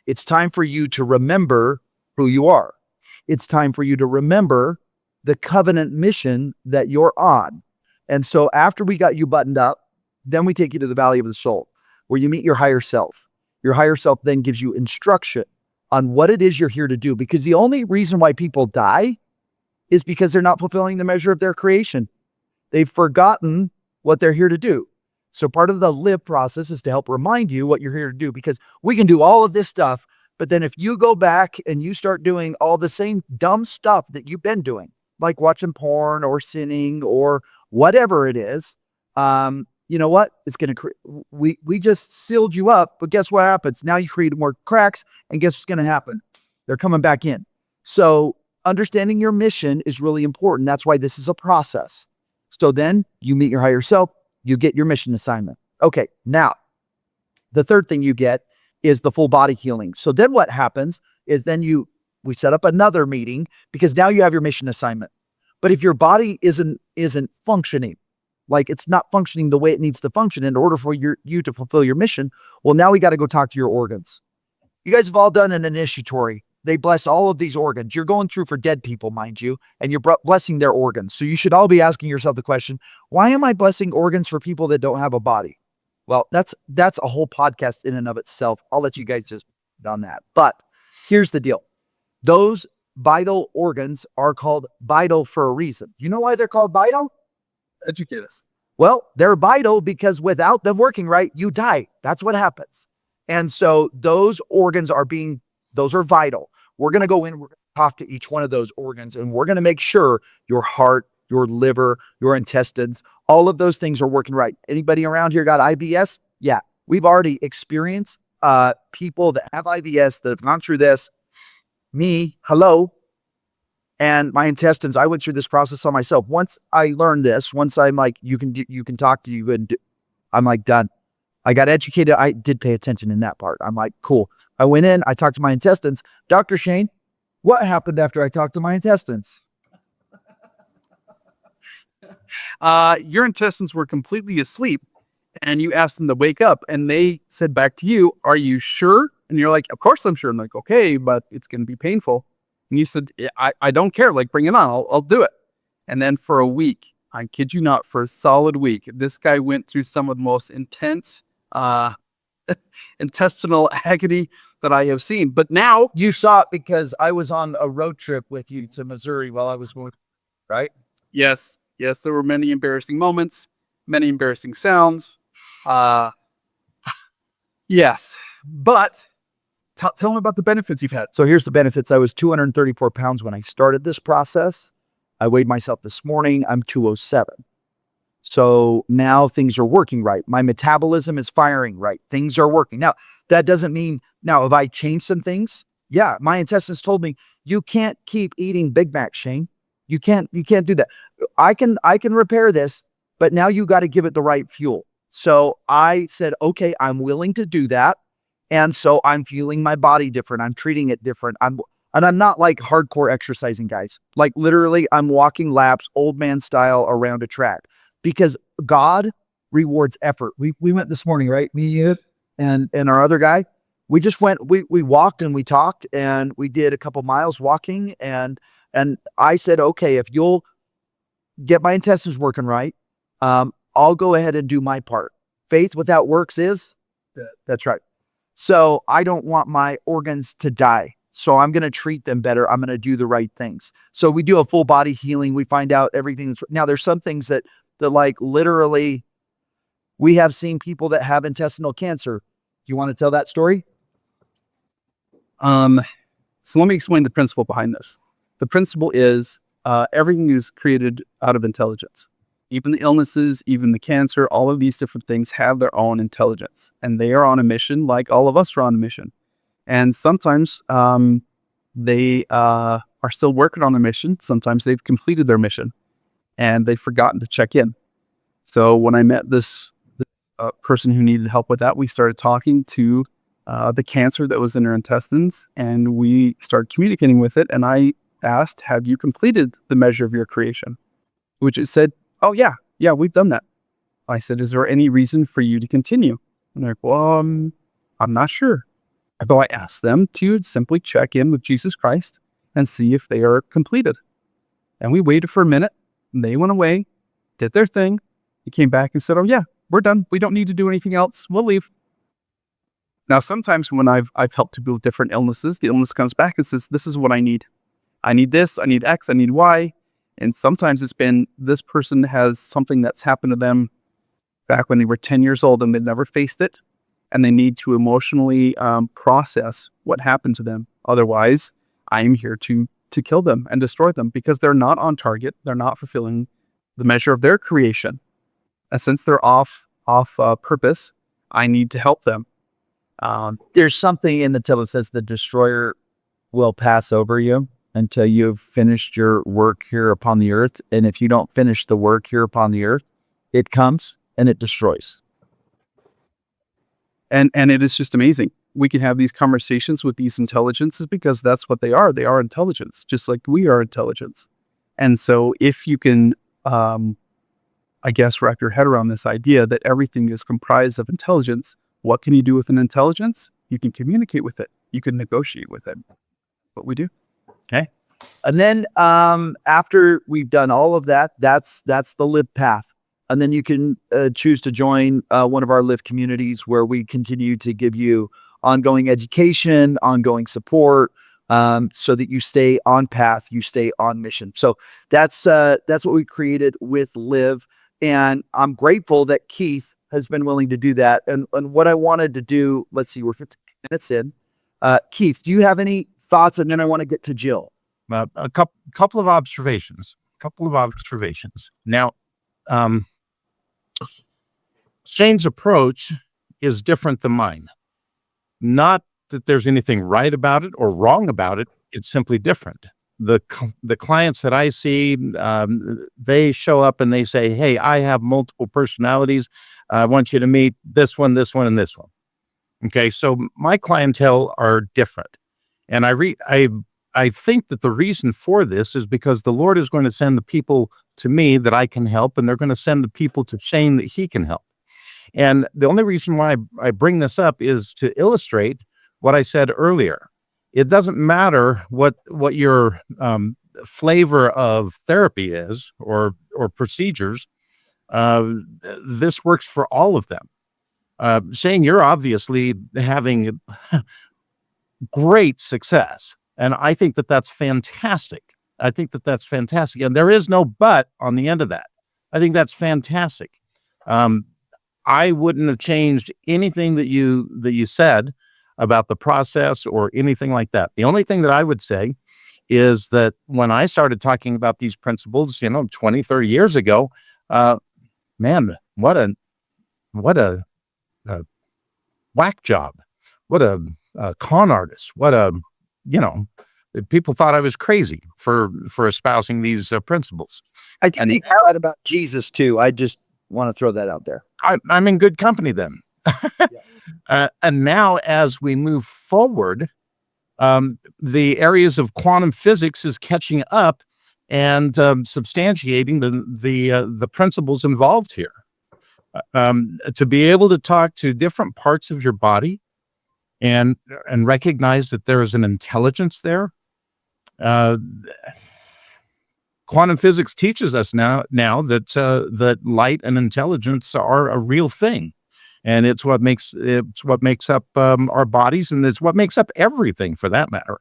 It's time for you to remember who you are. It's time for you to remember the covenant mission that you're on. And so after we got you buttoned up, then we take you to the valley of the soul, where you meet your higher self. Your higher self then gives you instruction on what it is you're here to do. Because the only reason why people die is because they're not fulfilling the measure of their creation. They've forgotten what they're here to do. So part of the live process is to help remind you what you're here to do, because we can do all of this stuff, but then if you go back and you start doing all the same dumb stuff that you've been doing, like watching porn or sinning or whatever it is, you know what? It's going to we just sealed you up, but guess what happens? Now you create more cracks, and guess what's going to happen? They're coming back in. So understanding your mission is really important. That's why this is a process. So then you meet your higher self, you get your mission assignment. Okay, now the third thing you get is the full body healing. So then what happens is then we set up another meeting, because now you have your mission assignment. But if your body isn't functioning, like it's not functioning the way it needs to function in order for you to fulfill your mission, well, now we got to go talk to your organs. You guys have all done an initiatory. They bless all of these organs. You're going through for dead people, mind you, and you're blessing their organs. So you should all be asking yourself the question, why am I blessing organs for people that don't have a body? Well, that's a whole podcast in and of itself. I'll let you guys just on that. But here's the deal. Those vital organs are called vital for a reason. You know why they're called vital? Educate us. Well, they're vital because without them working right, you die. That's what happens. And so those organs those are vital. We're going to go in, we're going to talk to each one of those organs, and we're going to make sure your heart, your liver, your intestines, all of those things are working right. Anybody around here got IBS? Yeah. We've already experienced people that have IBS that have gone through this. Me, hello. And my intestines, I went through this process on myself. Once I learned this, once I'm like, you can talk to you, and I'm like, done. I got educated. I did pay attention in that part. I'm like, cool. I went in, I talked to my intestines. Dr. Shane, what happened after I talked to my intestines? Your intestines were completely asleep, and you asked them to wake up, and they said back to you, "Are you sure?" And you're like, "Of course I'm sure." And like, "Okay, but it's going to be painful." And you said, yeah, I don't care. Like, bring it on. I'll do it. And then for a week, I kid you not, for a solid week, this guy went through some of the most intense intestinal agony that I have seen. But now You saw it because I was on a road trip with you to Missouri while I was going, right? yes, there were many embarrassing moments, many embarrassing sounds. Yes, but tell them about the benefits you've had. So here's the benefits. I was 234 pounds when I started this process. I weighed myself this morning. I'm 207. So now things are working right. My metabolism is firing right. Things are working. Now, that doesn't mean, now, have I changed some things? Yeah, my intestines told me, you can't keep eating Big Mac, Shane. You can't do that. I can repair this, but now you got to give it the right fuel. So I said, okay, I'm willing to do that. And so I'm feeling my body different. I'm treating it different. I'm not like hardcore exercising, guys. Like literally, I'm walking laps, old man style, around a track, because God rewards effort. We went this morning, right? Me, you, and our other guy. We just went. We walked and we talked and we did a couple miles walking. And I said, okay, if you'll get my intestines working right, I'll go ahead and do my part. Faith without works is that's right. So I don't want my organs to die. So I'm going to treat them better. I'm going to do the right things. So we do a full body healing. We find out everything. Now there's some things that like literally we have seen people that have intestinal cancer. Do you want to tell that story? So let me explain the principle behind this. The principle is everything is created out of intelligence. Even the illnesses, even the cancer, all of these different things have their own intelligence, and they are on a mission like all of us are on a mission. And sometimes they are still working on their mission. Sometimes they've completed their mission and they've forgotten to check in. So when I met this person who needed help with that, we started talking to the cancer that was in her intestines, and we started communicating with it. And I asked, have you completed the measure of your creation? Which it said, oh, yeah, we've done that. I said, is there any reason for you to continue? And they're like, well, I'm not sure. So I asked them to simply check in with Jesus Christ and see if they are completed. And we waited for a minute. And they went away, did their thing. They came back and said, oh, yeah, we're done. We don't need to do anything else. We'll leave. Now, sometimes when I've helped people with different illnesses, the illness comes back and says, this is what I need. I need this, I need X, I need Y. And sometimes it's been this person has something that's happened to them back when they were 10 years old and they've never faced it. And they need to emotionally process what happened to them. Otherwise, I am here to kill them and destroy them because they're not on target. They're not fulfilling the measure of their creation. And since they're off purpose, I need to help them. There's something in the Bible that says the destroyer will pass over you until you've finished your work here upon the earth. And if you don't finish the work here upon the earth, it comes and it destroys. And it is just amazing. We can have these conversations with these intelligences because that's what they are. They are intelligence, just like we are intelligence. And so if you can, I guess, wrap your head around this idea that everything is comprised of intelligence, what can you do with an intelligence? You can communicate with it. You can negotiate with it. What we do. Okay. And then after we've done all of that, that's the live path. And then you can choose to join one of our live communities where we continue to give you ongoing education, ongoing support, so that you stay on path, you stay on mission. So that's what we created with Live. And I'm grateful that Keith has been willing to do that. And what I wanted to do, let's see, we're 15 minutes in. Keith, do you have any thoughts? And then I want to get to Jill. A couple of observations. Now, Shane's approach is different than mine. Not that there's anything right about it or wrong about it. It's simply different. The clients that I see, they show up and they say, hey, I have multiple personalities. I want you to meet this one, and this one. Okay, so my clientele are different. And I think that the reason for this is because the Lord is going to send the people to me that I can help, and they're going to send the people to Shane that he can help. And the only reason why I bring this up is to illustrate what I said earlier. It doesn't matter what your flavor of therapy is or procedures. This works for all of them. Shane, you're obviously having great success. And I think that that's fantastic. And there is no but on the end of that. I think that's fantastic. I wouldn't have changed anything that you said about the process or anything like that. The only thing that I would say is that when I started talking about these principles, 20, 30 years ago, man, what a whack job. What a con artist. People thought I was crazy for espousing these principles. I think that about Jesus too. I just want to throw that out there. I'm in good company then. And now, as we move forward, the areas of quantum physics is catching up and substantiating the principles involved here. To be able to talk to different parts of your body and recognize that there is an intelligence there. Quantum physics teaches us now that that light and intelligence are a real thing, and it's what makes up our bodies, and it's what makes up everything for that matter.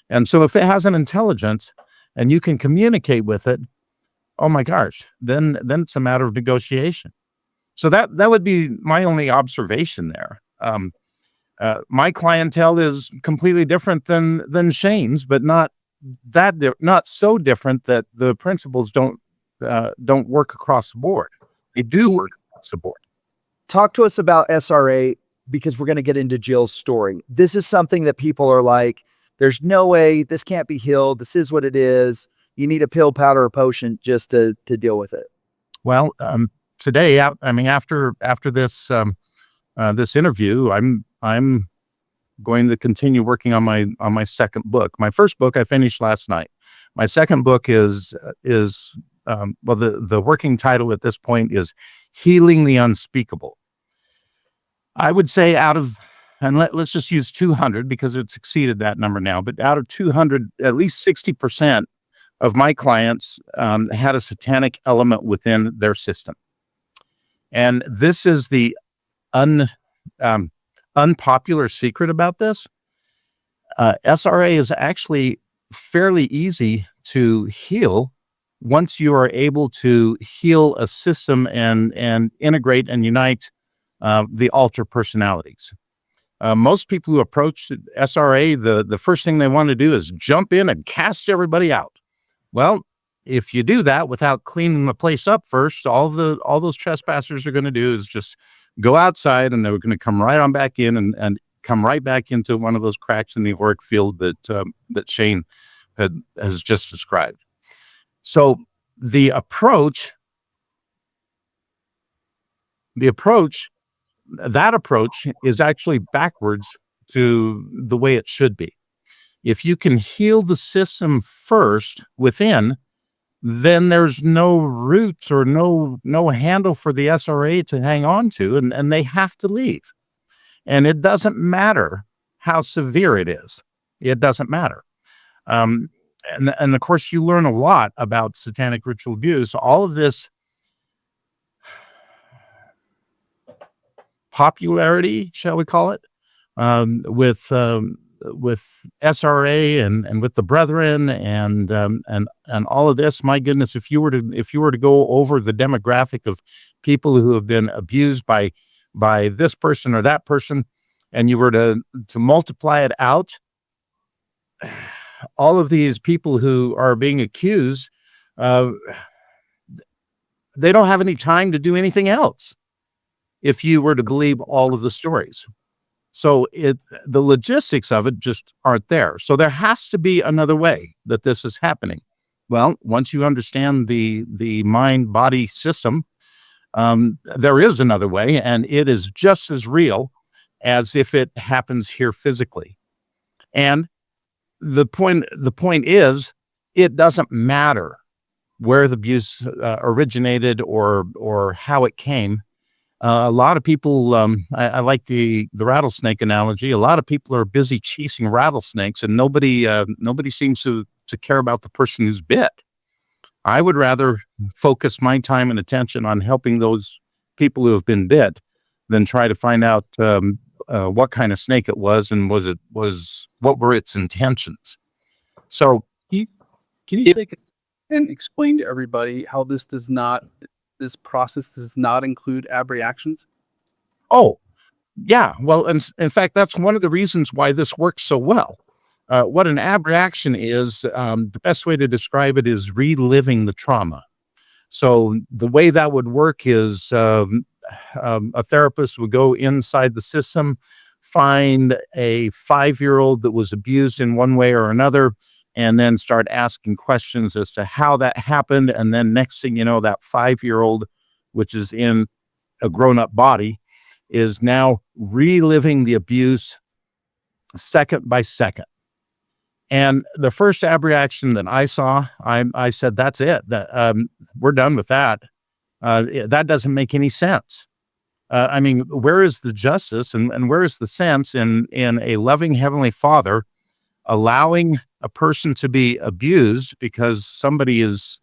And so, if it has an intelligence and you can communicate with it, oh my gosh, then it's a matter of negotiation. So that would be my only observation there. My clientele is completely different than Shane's, but not not so different that the principles don't work across the board. They do work across the board. Talk to us about SRA, because we're going to get into Jill's story. This is something that people are like, there's no way, this can't be healed. This is what it is. You need a pill, powder, or potion just to deal with it. Well, today, after this this interview, I'm going to continue working on my second book. My first book I finished last night. My second book is the working title at this point is Healing the Unspeakable. I would say let's just use 200 because it's exceeded that number now, but out of 200, at least 60% of my clients had a satanic element within their system. And this is the unpopular secret about this. SRA is actually fairly easy to heal once you are able to heal a system and integrate and unite the alter personalities. Most people who approach SRA, the first thing they want to do is jump in and cast everybody out. Well, if you do that without cleaning the place up first, all those trespassers are going to do is just go outside, and they're going to come right on back in and come right back into one of those cracks in the auric field that Shane has just described. So the approach is actually backwards to the way it should be. If you can heal the system first within, then there's no roots or no handle for the SRA to hang on to, and they have to leave. And it doesn't matter how severe it is. It doesn't matter. And of course, you learn a lot about satanic ritual abuse. All of this popularity, shall we call it, with SRA and with the Brethren and all of this. My goodness, if you were to go over the demographic of people who have been abused by this person or that person, and you were to multiply it out, all of these people who are being accused, they don't have any time to do anything else if you were to believe all of the stories. So the logistics of it just aren't there. So there has to be another way that this is happening. Well, once you understand the mind-body system, there is another way, and it is just as real as if it happens here physically. And the point is, it doesn't matter where the abuse originated or how it came. A lot of people, I like the rattlesnake analogy. A lot of people are busy chasing rattlesnakes, and nobody seems to care about the person who's bit. I would rather focus my time and attention on helping those people who have been bit than try to find out what kind of snake it was and what were its intentions. So, Can you take it and explain to everybody how this process does not include abreactions? oh, yeah. Well, in fact, that's one of the reasons why this works so well. What an abreaction is, the best way to describe it is reliving the trauma. So the way that would work is a therapist would go inside the system, find a 5-year-old that was abused in one way or another, and then start asking questions as to how that happened. And then next thing you know, that 5-year-old, which is in a grown-up body, is now reliving the abuse second by second. And the first abreaction that I saw, I said, that's it. We're done with that. That doesn't make any sense. I mean, where is the justice and where is the sense in a loving Heavenly Father allowing a person to be abused because somebody is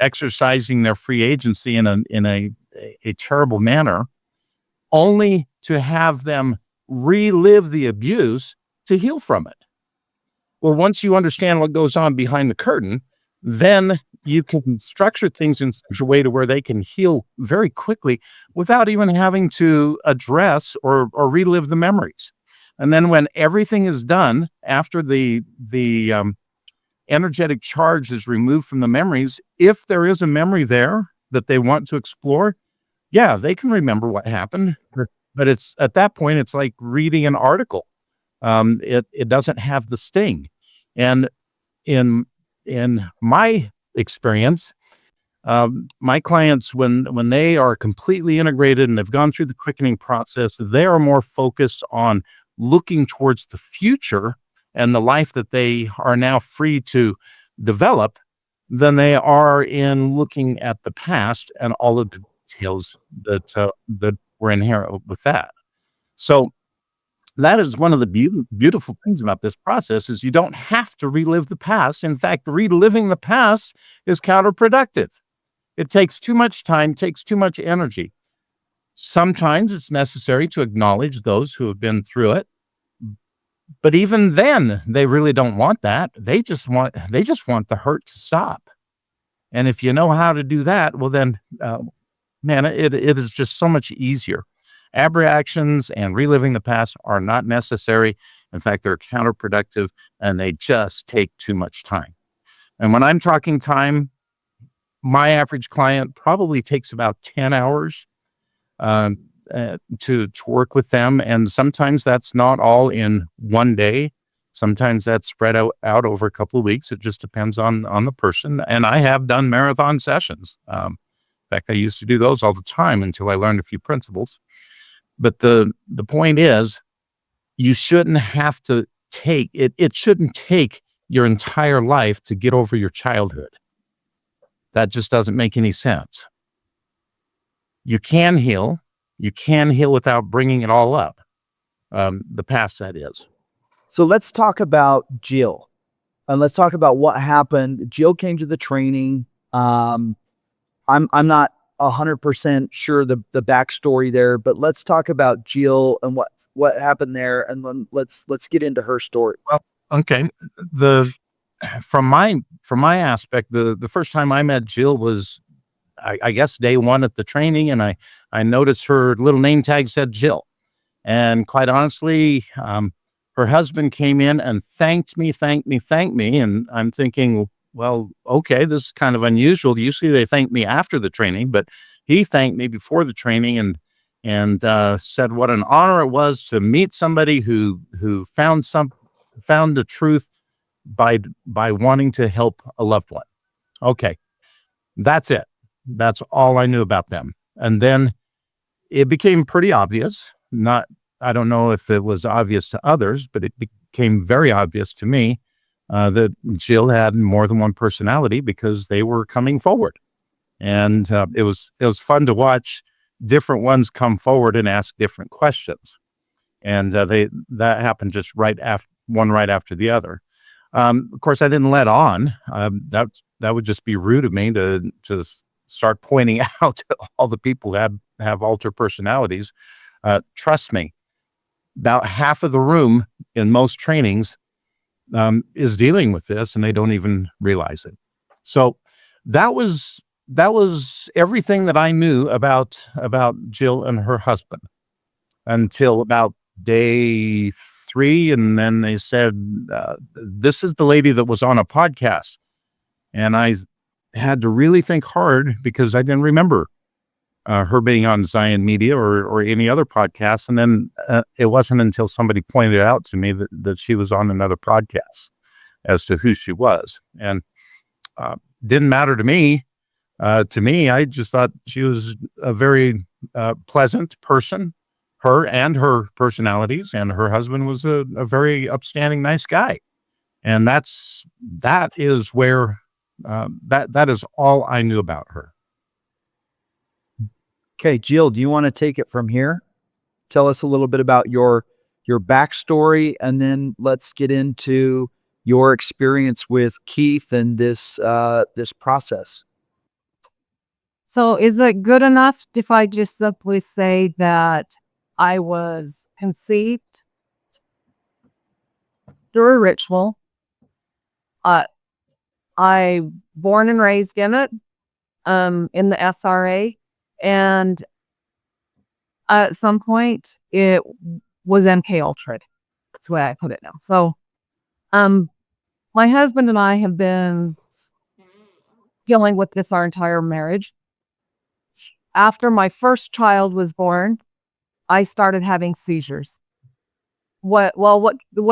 exercising their free agency in a terrible manner, only to have them relive the abuse to heal from it? Well, once you understand what goes on behind the curtain, then you can structure things in such a way to where they can heal very quickly without even having to address or relive the memories. And then when everything is done, after the energetic charge is removed from the memories, if there is a memory there that they want to explore, yeah, they can remember what happened. But it's at that point, it's like reading an article. It doesn't have the sting. And in my experience, my clients, when they are completely integrated and they've gone through the quickening process, they are more focused on looking towards the future and the life that they are now free to develop than they are in looking at the past and all of the details that were inherent with that. So that is one of the beautiful things about this process is you don't have to relive the past. In fact, reliving the past is counterproductive. It takes too much time, takes too much energy. Sometimes it's necessary to acknowledge those who have been through it. But even then, they really don't want that. They just want the hurt to stop. And if you know how to do that, well then, man, it is just so much easier. Abreactions and reliving the past are not necessary. In fact, they're counterproductive and they just take too much time. And when I'm talking time, my average client probably takes about 10 hours to work with them. And sometimes that's not all in one day. Sometimes that's spread out over a couple of weeks. It just depends on the person. And I have done marathon sessions. In fact, I used to do those all the time until I learned a few principles. But the point is, you shouldn't have to take it. It shouldn't take your entire life to get over your childhood. That just doesn't make any sense. You can heal. You can heal without bringing it all up. The past, that is. So let's talk about Jill, and let's talk about what happened. Jill came to the training. I'm not 100% sure the backstory there, but let's talk about Jill and what happened there, and then let's get into her story. Well, okay. From my aspect, the first time I met Jill was, I guess, day one at the training, and I noticed her little name tag said Jill, and quite honestly, her husband came in and thanked me, and I'm thinking, well, okay, this is kind of unusual. Usually they thank me after the training, but he thanked me before the training and said what an honor it was to meet somebody who found the truth by wanting to help a loved one. Okay, that's it. That's all I knew about them. And then it became pretty obvious. I don't know if it was obvious to others, but it became very obvious to me that Jill had more than one personality because they were coming forward. And it was fun to watch different ones come forward and ask different questions. And that happened just right after the other. Of course, I didn't let on. That would just be rude of me to start pointing out all the people who have altered personalities. Trust me, about half of the room in most trainings is dealing with this, and they don't even realize it. So that was everything that I knew about Jill and her husband until about day 3, and then they said, "This is the lady that was on a podcast," and I had to really think hard because I didn't remember her being on Zion Media or any other podcast. And then it wasn't until somebody pointed out to me that she was on another podcast as to who she was. And didn't matter to me. To me, I just thought she was a very pleasant person, her and her personalities, and her husband was a very upstanding, nice guy. And that is where that is all I knew about her. Okay, Jill, do you want to take it from here? Tell us a little bit about your backstory, and then let's get into your experience with Keith and this process. So is it good enough if I just simply say that I was conceived through a ritual? I born and raised in it, in the SRA, and at some point it was MK Ultra. That's the way I put it now. So, my husband and I have been dealing with this our entire marriage. After my first child was born, I started having seizures. What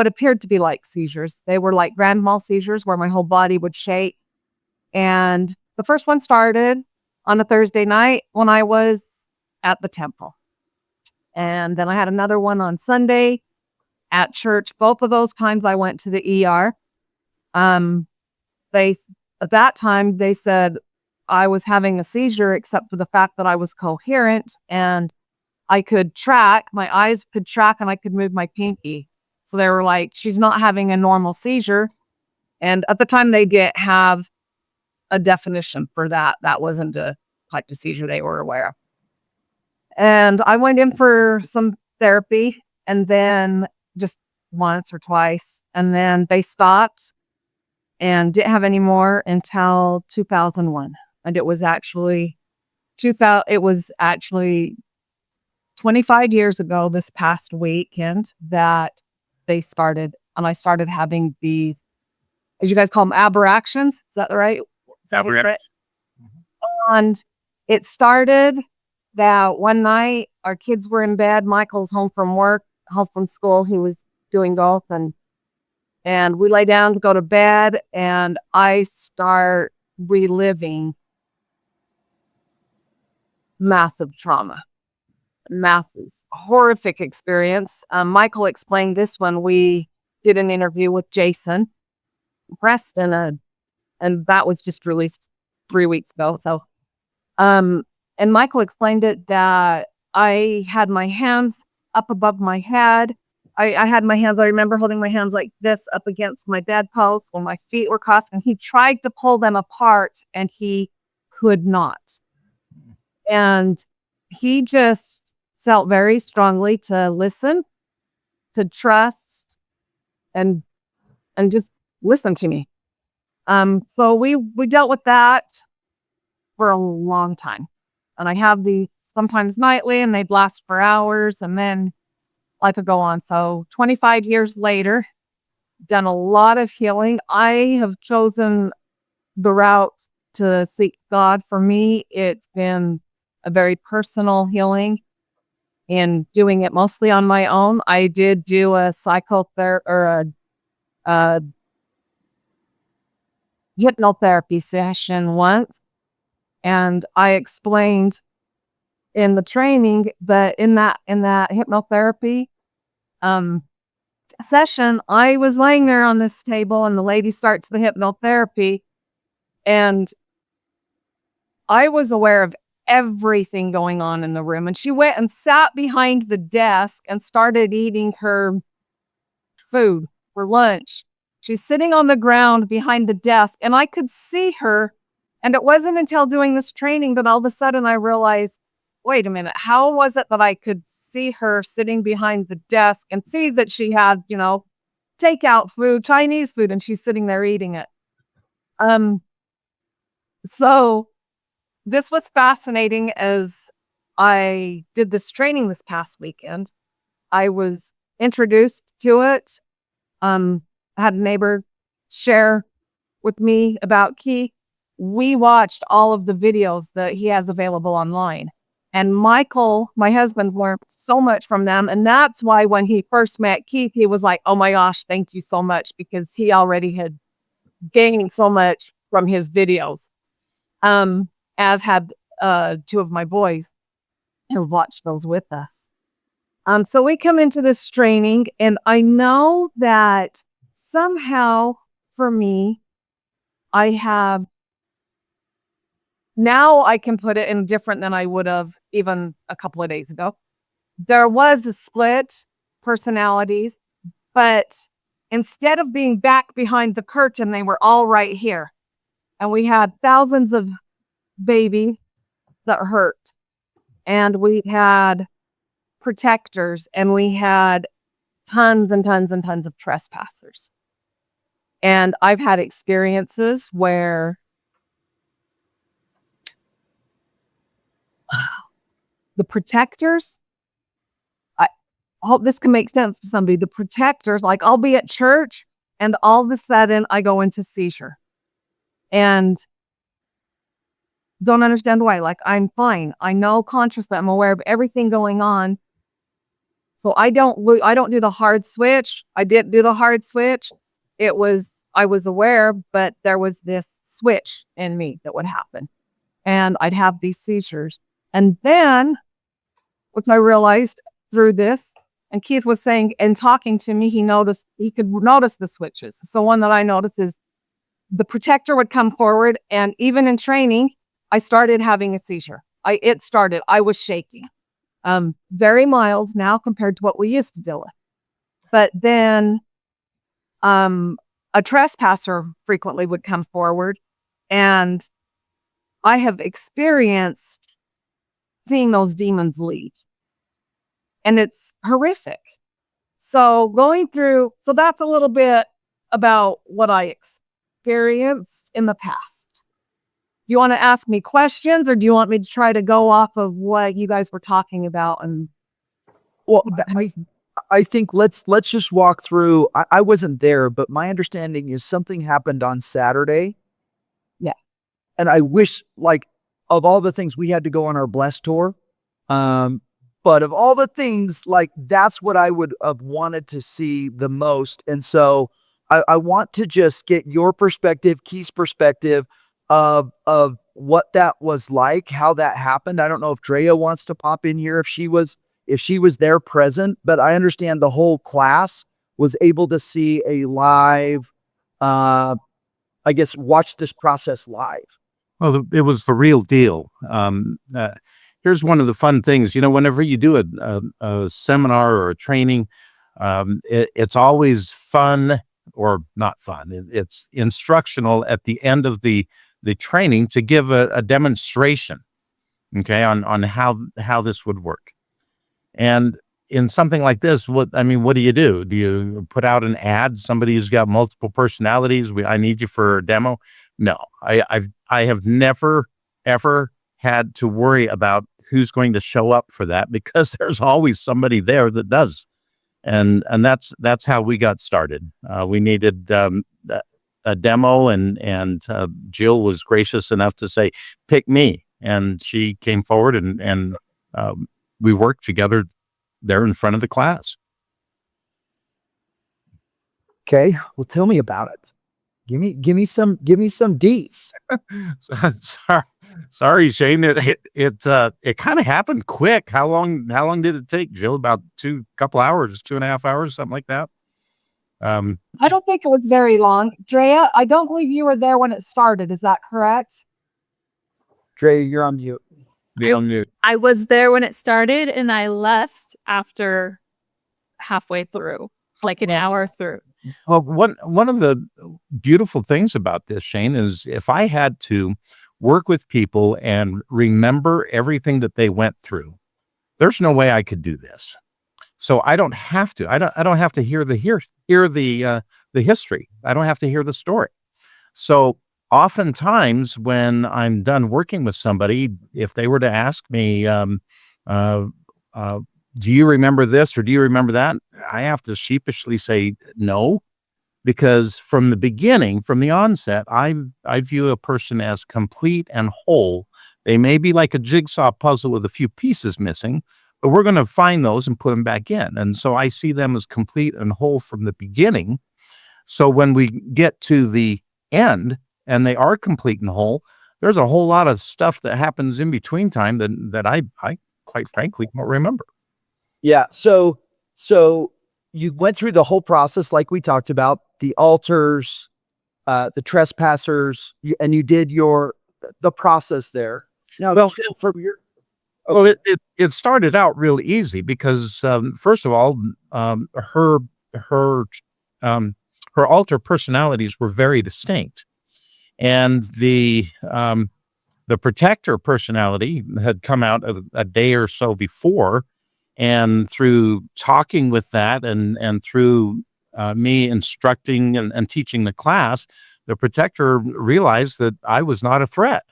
appeared to be like seizures. They were like grand mal seizures where my whole body would shake. And the first one started on a Thursday night when I was at the temple. And then I had another one on Sunday at church. Both of those times I went to the ER. At that time they said I was having a seizure, except for the fact that I was coherent and I could track, my eyes could track, and I could move my pinky. So they were like, she's not having a normal seizure. And at the time they didn't have a definition for that. That wasn't a type of seizure they were aware of. And I went in for some therapy, and then just once or twice, and then they stopped and didn't have any more until 2001. And it was actually 25 years ago this past weekend that they started, and I started having these, as you guys call them, aberrations. Is that right? Aberrations. And it started that one night our kids were in bed. Michael's home from school. He was doing golf, and we lay down to go to bed, and I start reliving massive trauma. Massive, horrific experience. Michael explained this when we did an interview with Jason Preston, and that was just released 3 weeks ago. So, and Michael explained it that I had my hands up above my head. I had my hands, I remember holding my hands like this up against my bedpost when my feet were crossed, and he tried to pull them apart and he could not. And he just felt very strongly to listen, to trust, and just listen to me. So we dealt with that for a long time. And I have these sometimes nightly, and they'd last for hours, and then life would go on. So 25 years later, done a lot of healing. I have chosen the route to seek God. For me, it's been a very personal healing, and doing it mostly on my own. I did do a psychotherapy or a hypnotherapy session once, and I explained in the training that in that hypnotherapy session, I was laying there on this table, and the lady starts the hypnotherapy, and I was aware of everything going on in the room. And she went and sat behind the desk and started eating her food for lunch. She's sitting on the ground behind the desk, and I could see her. And it wasn't until doing this training that all of a sudden I realized, wait a minute, how was it that I could see her sitting behind the desk and see that she had, takeout food, Chinese food, and she's sitting there eating it. So this was fascinating. As I did this training this past weekend, I was introduced to it. I had a neighbor share with me about Keith. We watched all of the videos that he has available online. And Michael, my husband, learned so much from them. And that's why when he first met Keith, he was like, oh my gosh, thank you so much, because he already had gained so much from his videos. As had 2 of my boys. and watch those with us. So we come into this training, and I know that somehow for me, now I can put it in different than I would have even a couple of days ago. There was a split personalities, but instead of being back behind the curtain, they were all right here. And we had thousands of babies that hurt. And we had protectors, and we had tons and tons and tons of trespassers. And I've had experiences where the protectors, I hope this can make sense to somebody. The protectors, like I'll be at church and all of a sudden I go into seizure and don't understand why. Like I'm fine. I know consciously I'm aware of everything going on. So I don't do the hard switch. I didn't do the hard switch. I was aware, but there was this switch in me that would happen. And I'd have these seizures. And then, what I realized through this, and Keith was saying and talking to me, he could notice the switches. So one that I noticed is the protector would come forward, and even in training, I started having a seizure. I was shaking. Very mild now compared to what we used to deal with. But then a trespasser frequently would come forward, and I have experienced seeing those demons leave. And it's horrific. So that's a little bit about what I experienced in the past. Do you want to ask me questions, or do you want me to try to go off of what you guys were talking about? And Well, I think let's just walk through. I wasn't there, but my understanding is something happened on Saturday. Yeah. And I wish, like, of all the things we had to go on our blessed tour, but of all the things, like, that's what I would have wanted to see the most. And so I want to just get your perspective, Keith's perspective of what that was like, how that happened. I don't know if Drea wants to pop in here if she was there present, but I understand the whole class was able to see a live, I guess, watch this process live. Well, it was the real deal. Here's one of the fun things. Whenever you do a seminar or a training, it's always fun, or not fun. It's instructional at the end of the training to give a demonstration, okay, on how this would work. And in something like this, what do you do? Do you put out an ad? Somebody who's got multiple personalities. I need you for a demo. No, I have never, ever had to worry about who's going to show up for that, because there's always somebody there that does. And that's how we got started. We needed a demo, and Jill was gracious enough to say, pick me. And she came forward, and we worked together there in front of the class. Okay, well, tell me about it. Give me some deets. Sorry, Shane. It kind of happened quick. How long did it take, Jill? About 2.5 hours, something like that. I don't think it was very long. Drea, I don't believe you were there when it started. Is that correct? Drea, you're on mute. I was there when it started, and I left after halfway through, like an hour through. Well, one of the beautiful things about this, Shane, is if I had to work with people and remember everything that they went through, there's no way I could do this. So I don't have to. I don't have to hear the history. I don't have to hear the story. So oftentimes when I'm done working with somebody, if they were to ask me, do you remember this or do you remember that? I have to sheepishly say no, because from the beginning, from the onset, I view a person as complete and whole. They may be like a jigsaw puzzle with a few pieces missing, but we're going to find those and put them back in. And so I see them as complete and whole from the beginning. So when we get to the end and they are complete and whole, there's a whole lot of stuff that happens in between time that quite frankly, don't remember. Yeah. So you went through the whole process, like we talked about, the altars, the trespassers, and you did the process there. Now, Well, from your Well, it started out real easy because, first of all, her um, her alter personalities were very distinct, and the protector personality had come out a day or so before, and through talking with that, and through me instructing and teaching the class, the protector realized that I was not a threat,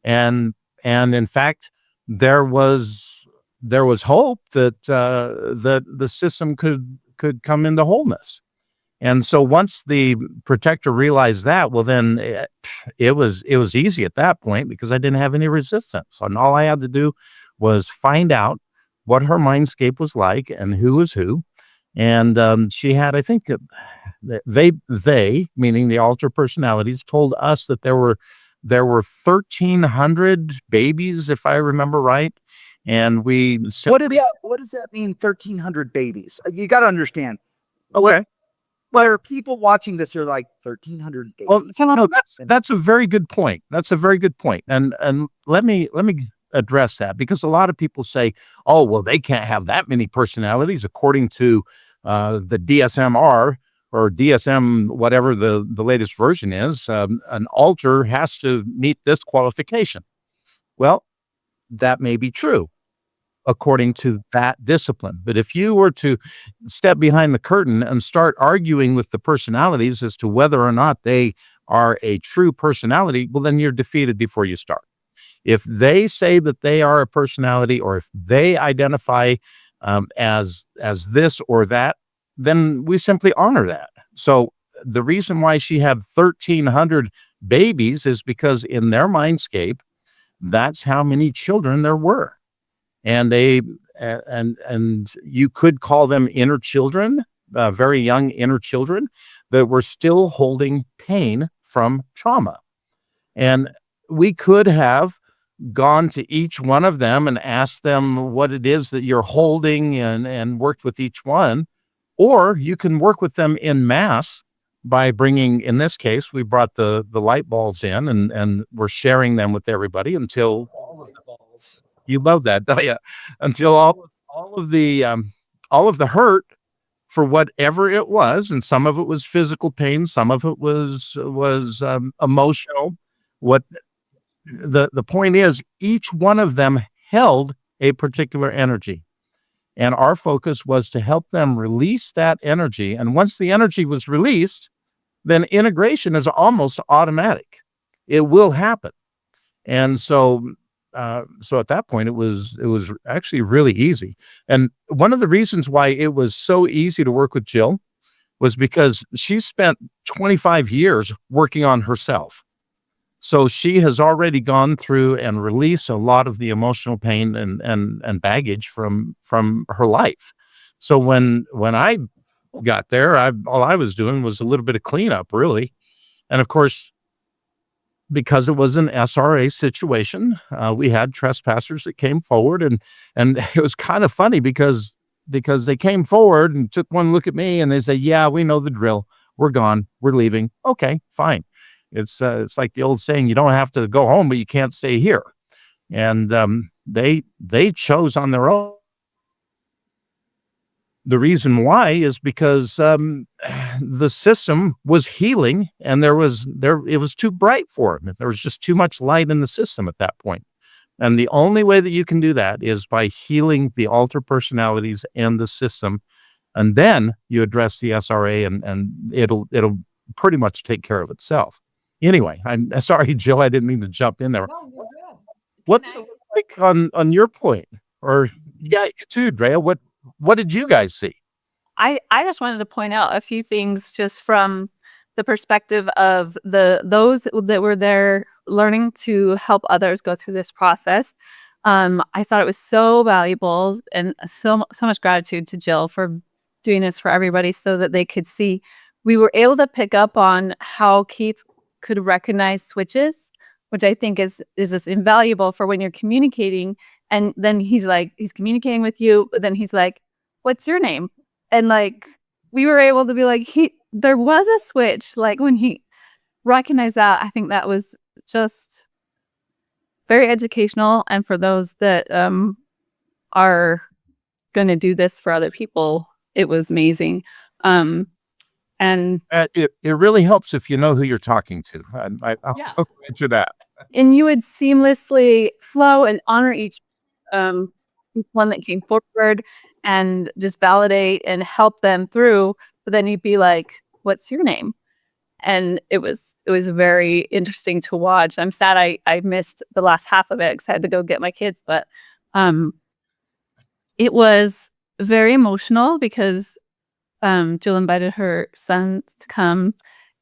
and in fact there was hope that that the system could come into wholeness. And so once the protector realized that, well, then it was easy at that point because I didn't have any resistance. And all I had to do was find out what her mindscape was like and who was who. And she had, I think, they, meaning the alter personalities, told us that there were 1,300 babies, if I remember right. And what does that mean? 1,300 babies. You got to understand. okay. But are people watching this? Are like 1,300 babies. Well, no, that's a very good point. That's a very good point. And let me address that, because a lot of people say, "Oh, well, they can't have that many personalities," according to the DSM-R or DSM, whatever the latest version is. An alter has to meet this qualification. Well, that may be true according to that discipline. But if you were to step behind the curtain and start arguing with the personalities as to whether or not they are a true personality, well, then you're defeated before you start. If they say that they are a personality, or if they identify as this or that, then we simply honor that. So the reason why she had 1,300 babies is because in their mindscape, that's how many children there were. And and you could call them inner children, very young inner children that were still holding pain from trauma. And we could have gone to each one of them and asked them what it is that you're holding, and worked with each one. Or you can work with them in mass by bringing, in this case, we brought the light balls in, and we're sharing them with everybody until you love that, don't you? Until all of the hurt for whatever it was, and some of it was physical pain, some of it was emotional. What the point is, each one of them held a particular energy, and our focus was to help them release that energy. And once the energy was released, then integration is almost automatic. It will happen. And so at that point, it was actually really easy. And one of the reasons why it was so easy to work with Jill was because she spent 25 years working on herself. So she has already gone through and released a lot of the emotional pain and baggage from her life. So when I got there, all I was doing was a little bit of cleanup, really. And of course, because it was an SRA situation, we had trespassers that came forward, and it was kind of funny because they came forward and took one look at me, and they say, "Yeah, we know the drill. We're gone. We're leaving." Okay, fine. It's like the old saying, you don't have to go home, but you can't stay here. And they chose on their own. The reason why is because the system was healing, and it was too bright for them. There was just too much light in the system at that point. And the only way that you can do that is by healing the alter personalities and the system. And then you address the SRA, and it'll pretty much take care of itself. Anyway, I'm sorry, Jill, I didn't mean to jump in there. No, you're good. What like on your point, or yeah, you too, Drea? What did you guys see? I just wanted to point out a few things just from the perspective of those that were there learning to help others go through this process. I thought it was so valuable, and so much gratitude to Jill for doing this for everybody so that they could see. We were able to pick up on how Keith could recognize switches, which I think is just invaluable for when you're communicating And then he's communicating with you, but then he's like, what's your name? And like, we were able to be like, there was a switch. Like when he recognized that, I think that was just very educational. And for those that are going to do this for other people, it was amazing. And It really helps if you know who you're talking to. I'll Yeah. grant you that. and you would seamlessly flow and honor each one that came forward and just validate and help them through. But then you'd be like, what's your name? And it was very interesting to watch. I'm sad I missed the last half of it because I had to go get my kids, but it was very emotional because Jill invited her sons to come,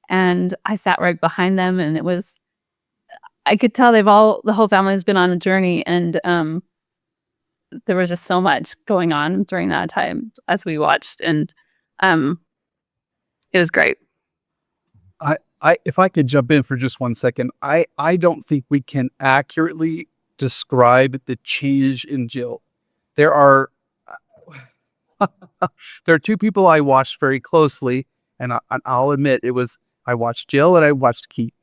and I sat right behind them, and I could tell the whole family has been on a journey, and there was just so much going on during that time as we watched, and it was great. If I could jump in for just 1 second, I don't think we can accurately describe the change in Jill. There are two people I watched very closely, and I'll admit I watched Jill and I watched Keith,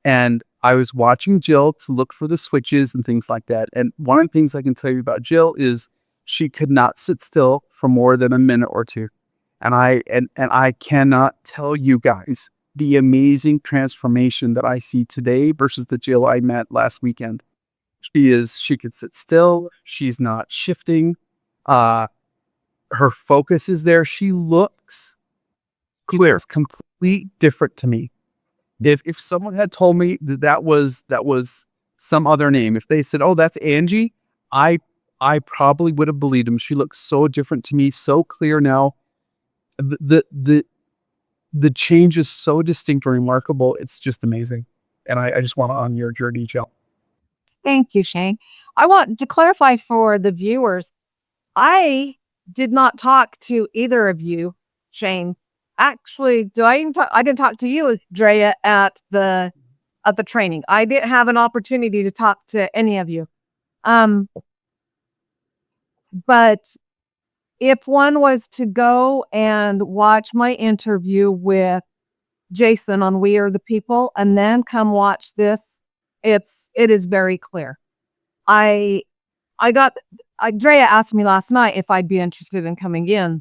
and I was watching Jill to look for the switches and things like that. And one of the things I can tell you about Jill is she could not sit still for more than a minute or two, and I cannot tell you guys the amazing transformation that I see today versus the Jill I met last weekend. She could sit still. She's not shifting. Her focus is there. She looks clear. It's completely different to me. If someone had told me that was some other name, if they said, "Oh, that's Angie," I probably would have believed him. She looks so different to me, so clear now. The change is so distinct and remarkable. It's just amazing. And I just want to on your journey, Jill. Thank you, Shane. I want to clarify for the viewers, I did not talk to either of you, Shane. Actually, I didn't talk to you, Drea, at the training. I didn't have an opportunity to talk to any of you. But if one was to go and watch my interview with Jason on We Are the People and then come watch this, it is very clear. Drea asked me last night if I'd be interested in coming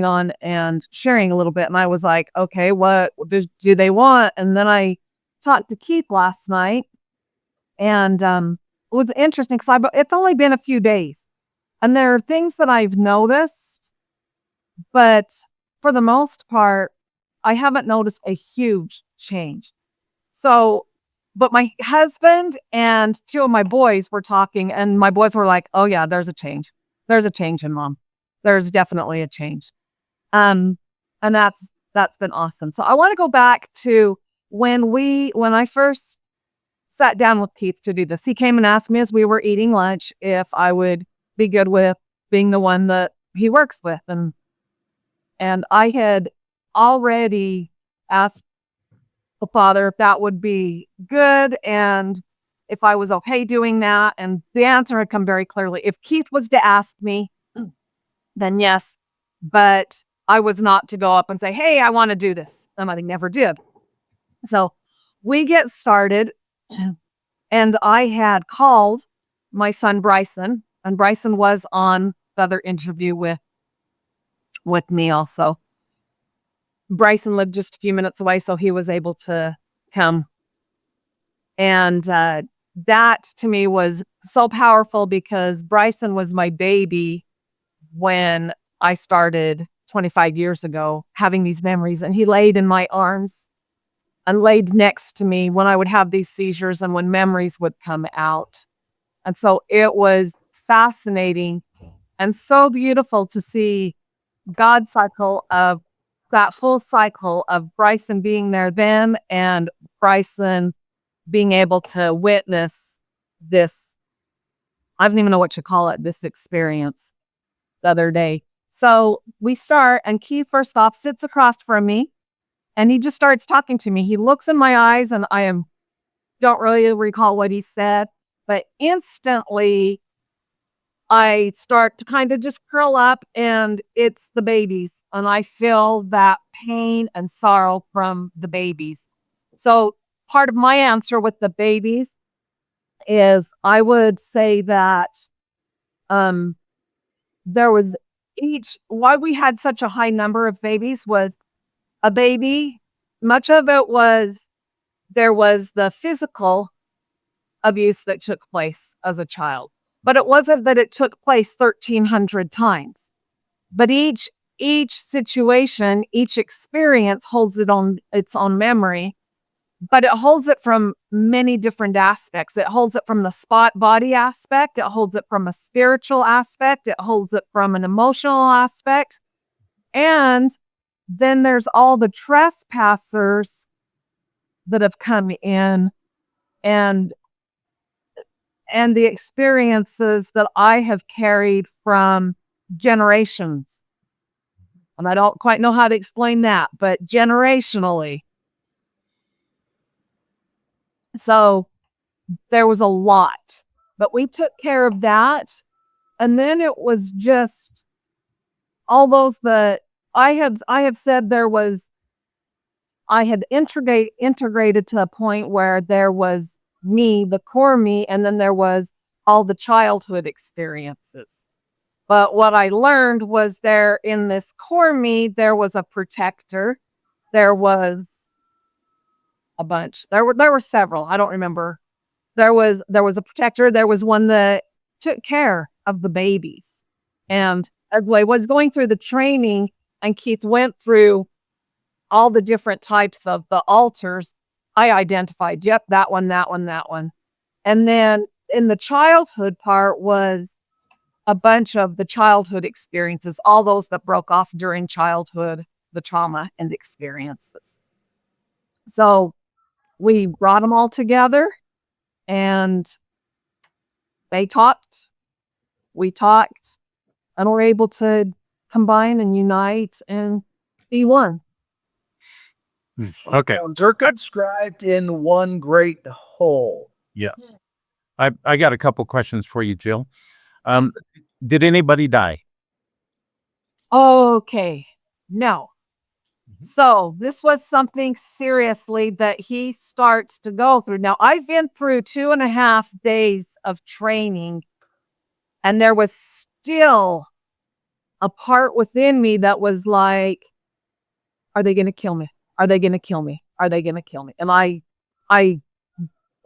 on and sharing a little bit. And I was like, okay, what do they want? And then I talked to Keith last night, and it was interesting because it's only been a few days. And there are things that I've noticed, but for the most part, I haven't noticed a huge change. So, but my husband and two of my boys were talking, and my boys were like, "Oh yeah, there's a change. There's a change in Mom. There's definitely a change." And that's been awesome. So I want to go back to when I first sat down with Keith to do this. He came and asked me as we were eating lunch if I would be good with being the one that he works with, and I had already asked the Father if that would be good and if I was okay doing that. And the answer had come very clearly. If Keith was to ask me, then yes, but I was not to go up and say, "Hey, I want to do this." And I never did. So we get started, and I had called my son Bryson, and Bryson was on the other interview with me also. Bryson lived just a few minutes away, so he was able to come. And that to me was so powerful because Bryson was my baby when I started 25 years ago having these memories. And he laid in my arms and laid next to me when I would have these seizures and when memories would come out. And so it was fascinating and so beautiful to see God's cycle of that full cycle of Bryson being there then and Bryson being able to witness this, I don't even know what you call it, this experience the other day. So we start, and Keith first off sits across from me, and he just starts talking to me. He looks in my eyes, and don't really recall what he said, but instantly I start to kind of just curl up, and it's the babies. And I feel that pain and sorrow from the babies. So part of my answer with the babies is I would say that there was why we had such a high number of babies was a baby. Much of it was there was the physical abuse that took place as a child, but it wasn't that it took place 1,300 times. But each situation, each experience holds its own memory, but it holds it from many different aspects. It holds it from the spot body aspect. It holds it from a spiritual aspect. It holds it from an emotional aspect. And then there's all the trespassers that have come in, and the experiences that I have carried from generations. And I don't quite know how to explain that, but generationally. So there was a lot, but we took care of that. And then it was just all those that I have said I had integrated to a point where there was me, the core me, and then there was all the childhood experiences. But what I learned was there in this core me, there was a protector. There was a bunch. There were several. I don't remember. There was a protector. There was one that took care of the babies. And as I was going through the training, and Keith went through all the different types of the altars, I identified, yep, that one, that one, that one. And then in the childhood part was a bunch of the childhood experiences, all those that broke off during childhood, the trauma and the experiences. So we brought them all together, and they talked, we talked, and we're able to combine and unite and be one. Okay. They're conscribed in one great whole. Yeah. I got a couple questions for you, Jill. Did anybody die? Okay, no. So this was something seriously that he starts to go through. Now, I've been through 2.5 days of training, and there was still a part within me that was like, are they going to kill me? Are they going to kill me? Are they going to kill me? And I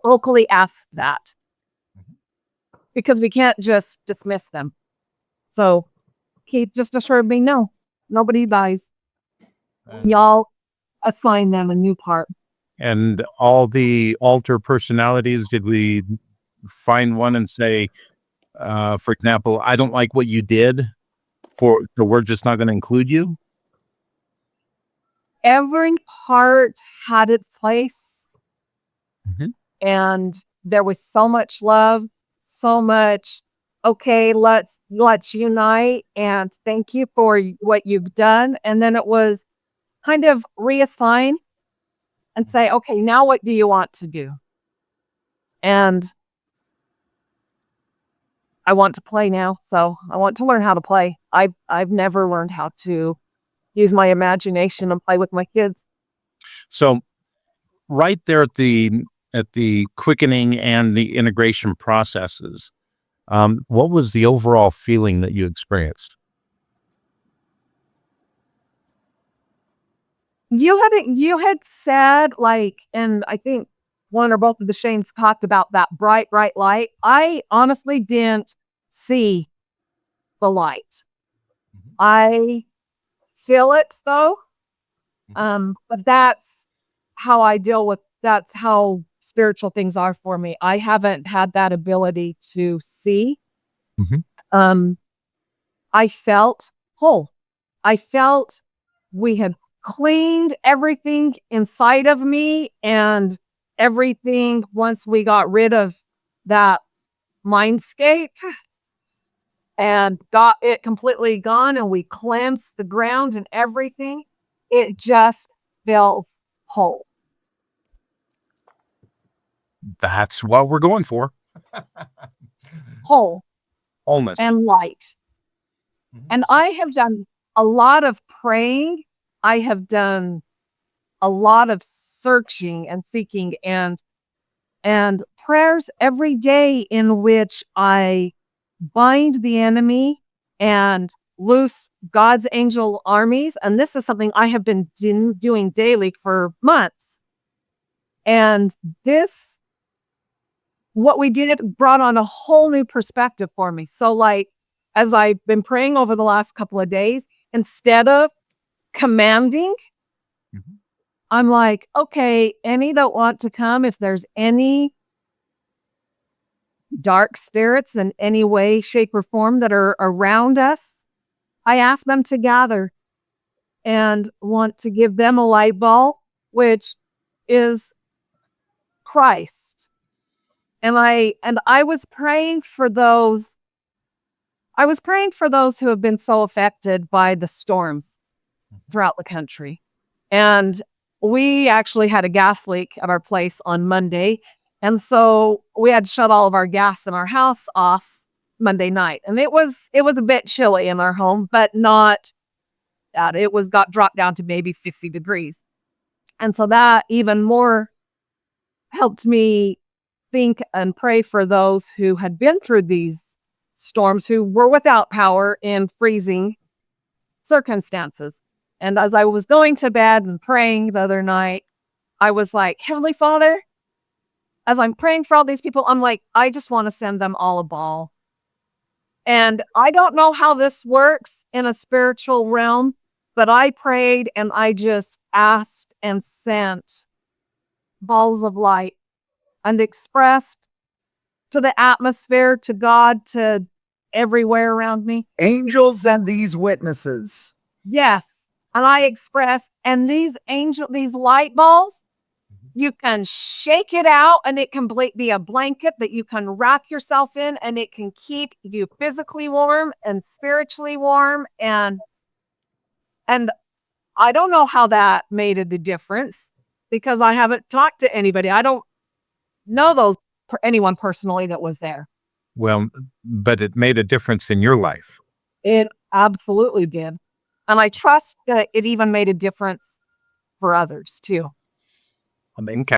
vocally asked that because we can't just dismiss them. So Keith just assured me, no, nobody dies. Y'all assign them a new part. And all the alter personalities, did we find one and say, for example, I don't like what you did, so we're just not going to include you? Every part had its place. And there was so much love, so much, okay, let's unite, and thank you for what you've done. And then it was kind of reassign and say, okay, now what do you want to do? And I want to play now, so I want to learn how to play. I've never learned how to use my imagination and play with my kids. So right there at the quickening and the integration processes, what was the overall feeling that you experienced? You had said, like, and I think one or both of the Shanes talked about that bright light. I honestly didn't see the light. I feel it though. But that's how spiritual things are for me. I haven't had that ability to see. I felt whole. I felt we had cleaned everything inside of me, and everything, once we got rid of that mindscape and got it completely gone, and we cleansed the ground and everything, it just feels whole. That's what we're going for. Whole. Wholeness. and light. Mhm. And I have done a lot of praying. I have done a lot of searching and seeking and prayers every day in which I bind the enemy and loose God's angel armies. And this is something I have been doing daily for months. And this, what we did, it brought on a whole new perspective for me. So, like, as I've been praying over the last couple of days, instead of commanding, Mhm. I'm like, okay, any that want to come, if there's any dark spirits in any way, shape, or form that are around us, I ask them to gather and want to give them a light ball, which is Christ. And I was praying for those. I was praying for those who have been so affected by the storms throughout the country. And we actually had a gas leak at our place on Monday. And so we had to shut all of our gas in our house off Monday night. And it was a bit chilly in our home, but not that. It was got dropped down to maybe 50 degrees. And so that even more helped me think and pray for those who had been through these storms, who were without power in freezing circumstances. And as I was going to bed and praying the other night, I was like, Heavenly Father, as I'm praying for all these people, I'm like, I just want to send them all a ball. And I don't know how this works in a spiritual realm, but I prayed and I just asked and sent balls of light and expressed to the atmosphere, to God, to everywhere around me. Angels and these witnesses. Yes. And I expressed, and these light balls, you can shake it out and it can be a blanket that you can wrap yourself in, and it can keep you physically warm and spiritually warm. And I don't know how that made a difference because I haven't talked to anybody. I don't know anyone personally that was there. Well, but it made a difference in your life. It absolutely did. And I trust that it even made a difference for others too. I mean, Okay.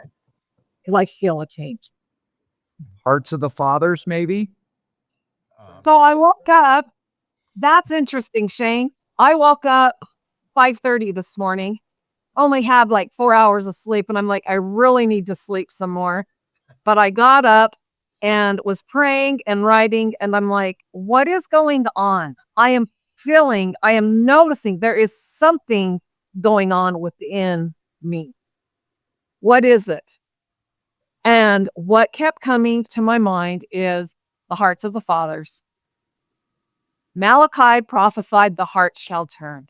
Like feel a change. hearts of the fathers, maybe. So I woke up. That's interesting, Shane. I woke up 5:30 this morning. Only had like 4 hours of sleep, and I'm like, I really need to sleep some more. But I got up and was praying and writing, and I'm like, what is going on? I am noticing there is something going on within me. What is it? And what kept coming to my mind is the hearts of the fathers. Malachi prophesied the heart shall turn.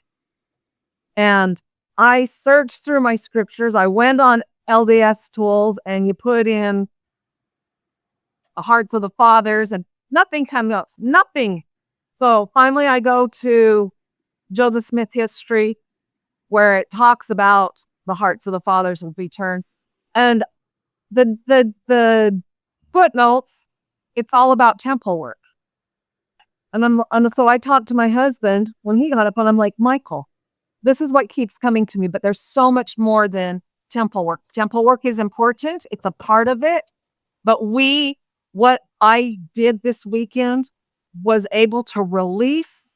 And I searched through my scriptures. I went on LDS tools and you put in the hearts of the fathers and nothing comes up. Nothing. So finally I go to Joseph Smith history where it talks about the hearts of the fathers will be turned. And the footnotes, it's all about temple work. And so I talked to my husband when he got up and I'm like, Michael, this is what keeps coming to me, but there's so much more than temple work. Temple work is important. It's a part of it. But what I did this weekend was able to release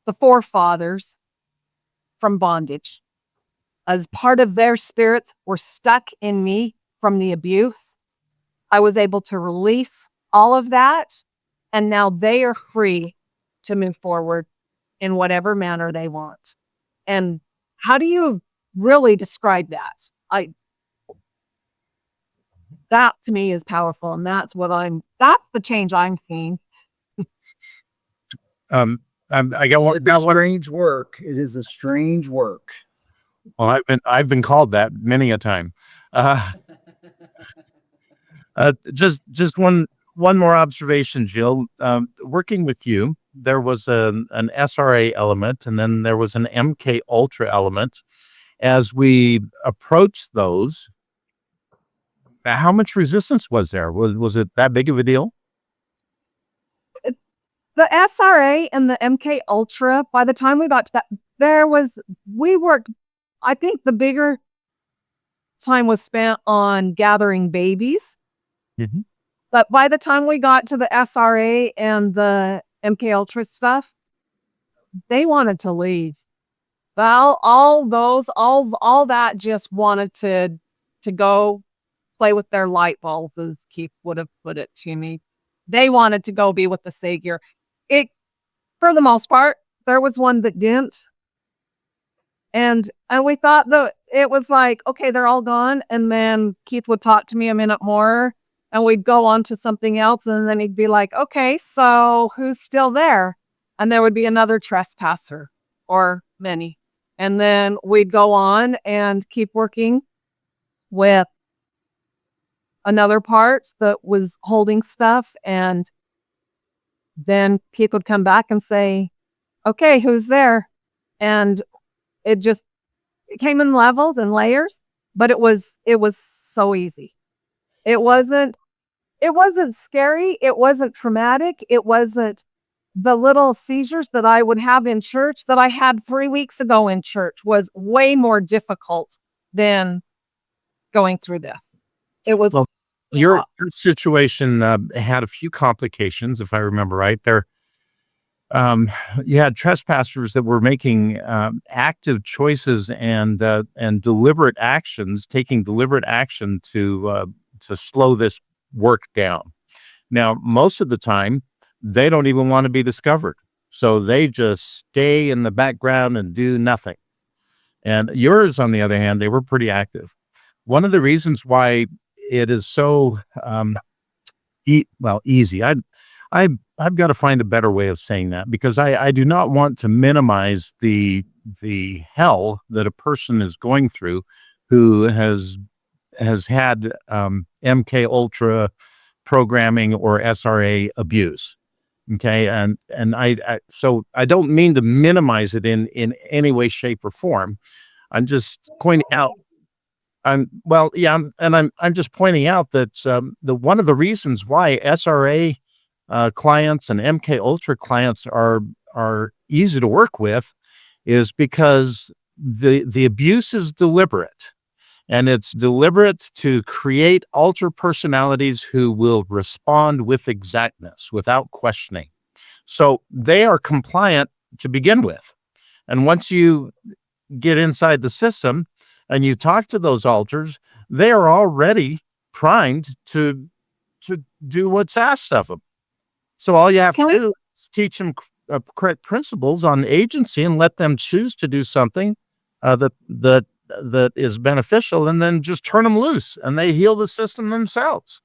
the forefathers from bondage. As part of their spirits were stuck in me from the abuse, I was able to release all of that. And now they are free to move forward in whatever manner they want. And how do you really describe that? That to me is powerful. And that's the change I'm seeing. I got one. It's a strange work. It is a strange work. Well, I've been called that many a time. Just one more observation, Jill. Working with you, there was an SRA element, and then there was an MK Ultra element. As we approach those, How much resistance was there? Was it that big of a deal? The SRA and the MK Ultra, by the time we got to that, we worked, I think the bigger time was spent on gathering babies. Mhm. But by the time we got to the SRA and the MK Ultra stuff, they wanted to leave. Well, all that just wanted to go play with their light bulbs, as Keith would have put it to me. They wanted to go be with the Savior. It, for the most part, there was one that didn't. And we thought that it was like, okay, they're all gone. And then Keith would talk to me a minute more and we'd go on to something else. And then he'd be like, okay, so who's still there? And there would be another trespasser or many. And then we'd go on and keep working with another part that was holding stuff. And then Keith would come back and say, okay, who's there? And it came in levels and layers, but it was so easy. It wasn't scary. It wasn't traumatic. It wasn't the little seizures that I would have in church that I had 3 weeks ago in church was way more difficult than going through this. It was. Well, your situation had a few complications, if I remember right. You had trespassers that were making active choices and deliberate actions, taking deliberate action to slow this work down. Now, most of the time, they don't even want to be discovered, so they just stay in the background and do nothing. And yours, on the other hand, they were pretty active. One of the reasons why it is so easy. I've got to find a better way of saying that, because I do not want to minimize the hell that a person is going through who has had MK Ultra programming or SRA abuse. Okay, and so I don't mean to minimize it in any way, shape, or form. I'm just pointing out. I'm just pointing out that the one of the reasons why SRA clients and MK Ultra clients are easy to work with is because the abuse is deliberate, and it's deliberate to create alter personalities who will respond with exactness without questioning. So they are compliant to begin with, and once you get inside the system and you talk to those alters, they are already primed to do what's asked of them. So all you have to do is teach them correct principles on agency and let them choose to do something that is beneficial, and then just turn them loose, and they heal the system themselves.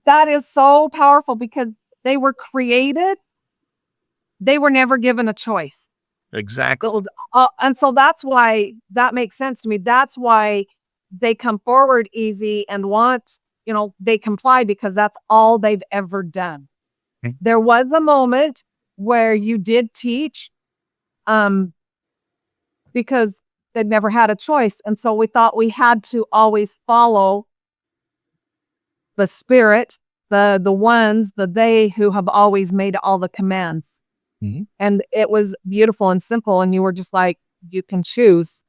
That is so powerful because they were created. They were never given a choice. Exactly. And so that's why that makes sense to me. That's why they come forward easy and they comply, because that's all they've ever done. Okay. There was a moment where you did teach, because they'd never had a choice. And so we thought we had to always follow the spirit, they who have always made all the commands. Mm-hmm. And it was beautiful and simple. And you were just like, you can choose.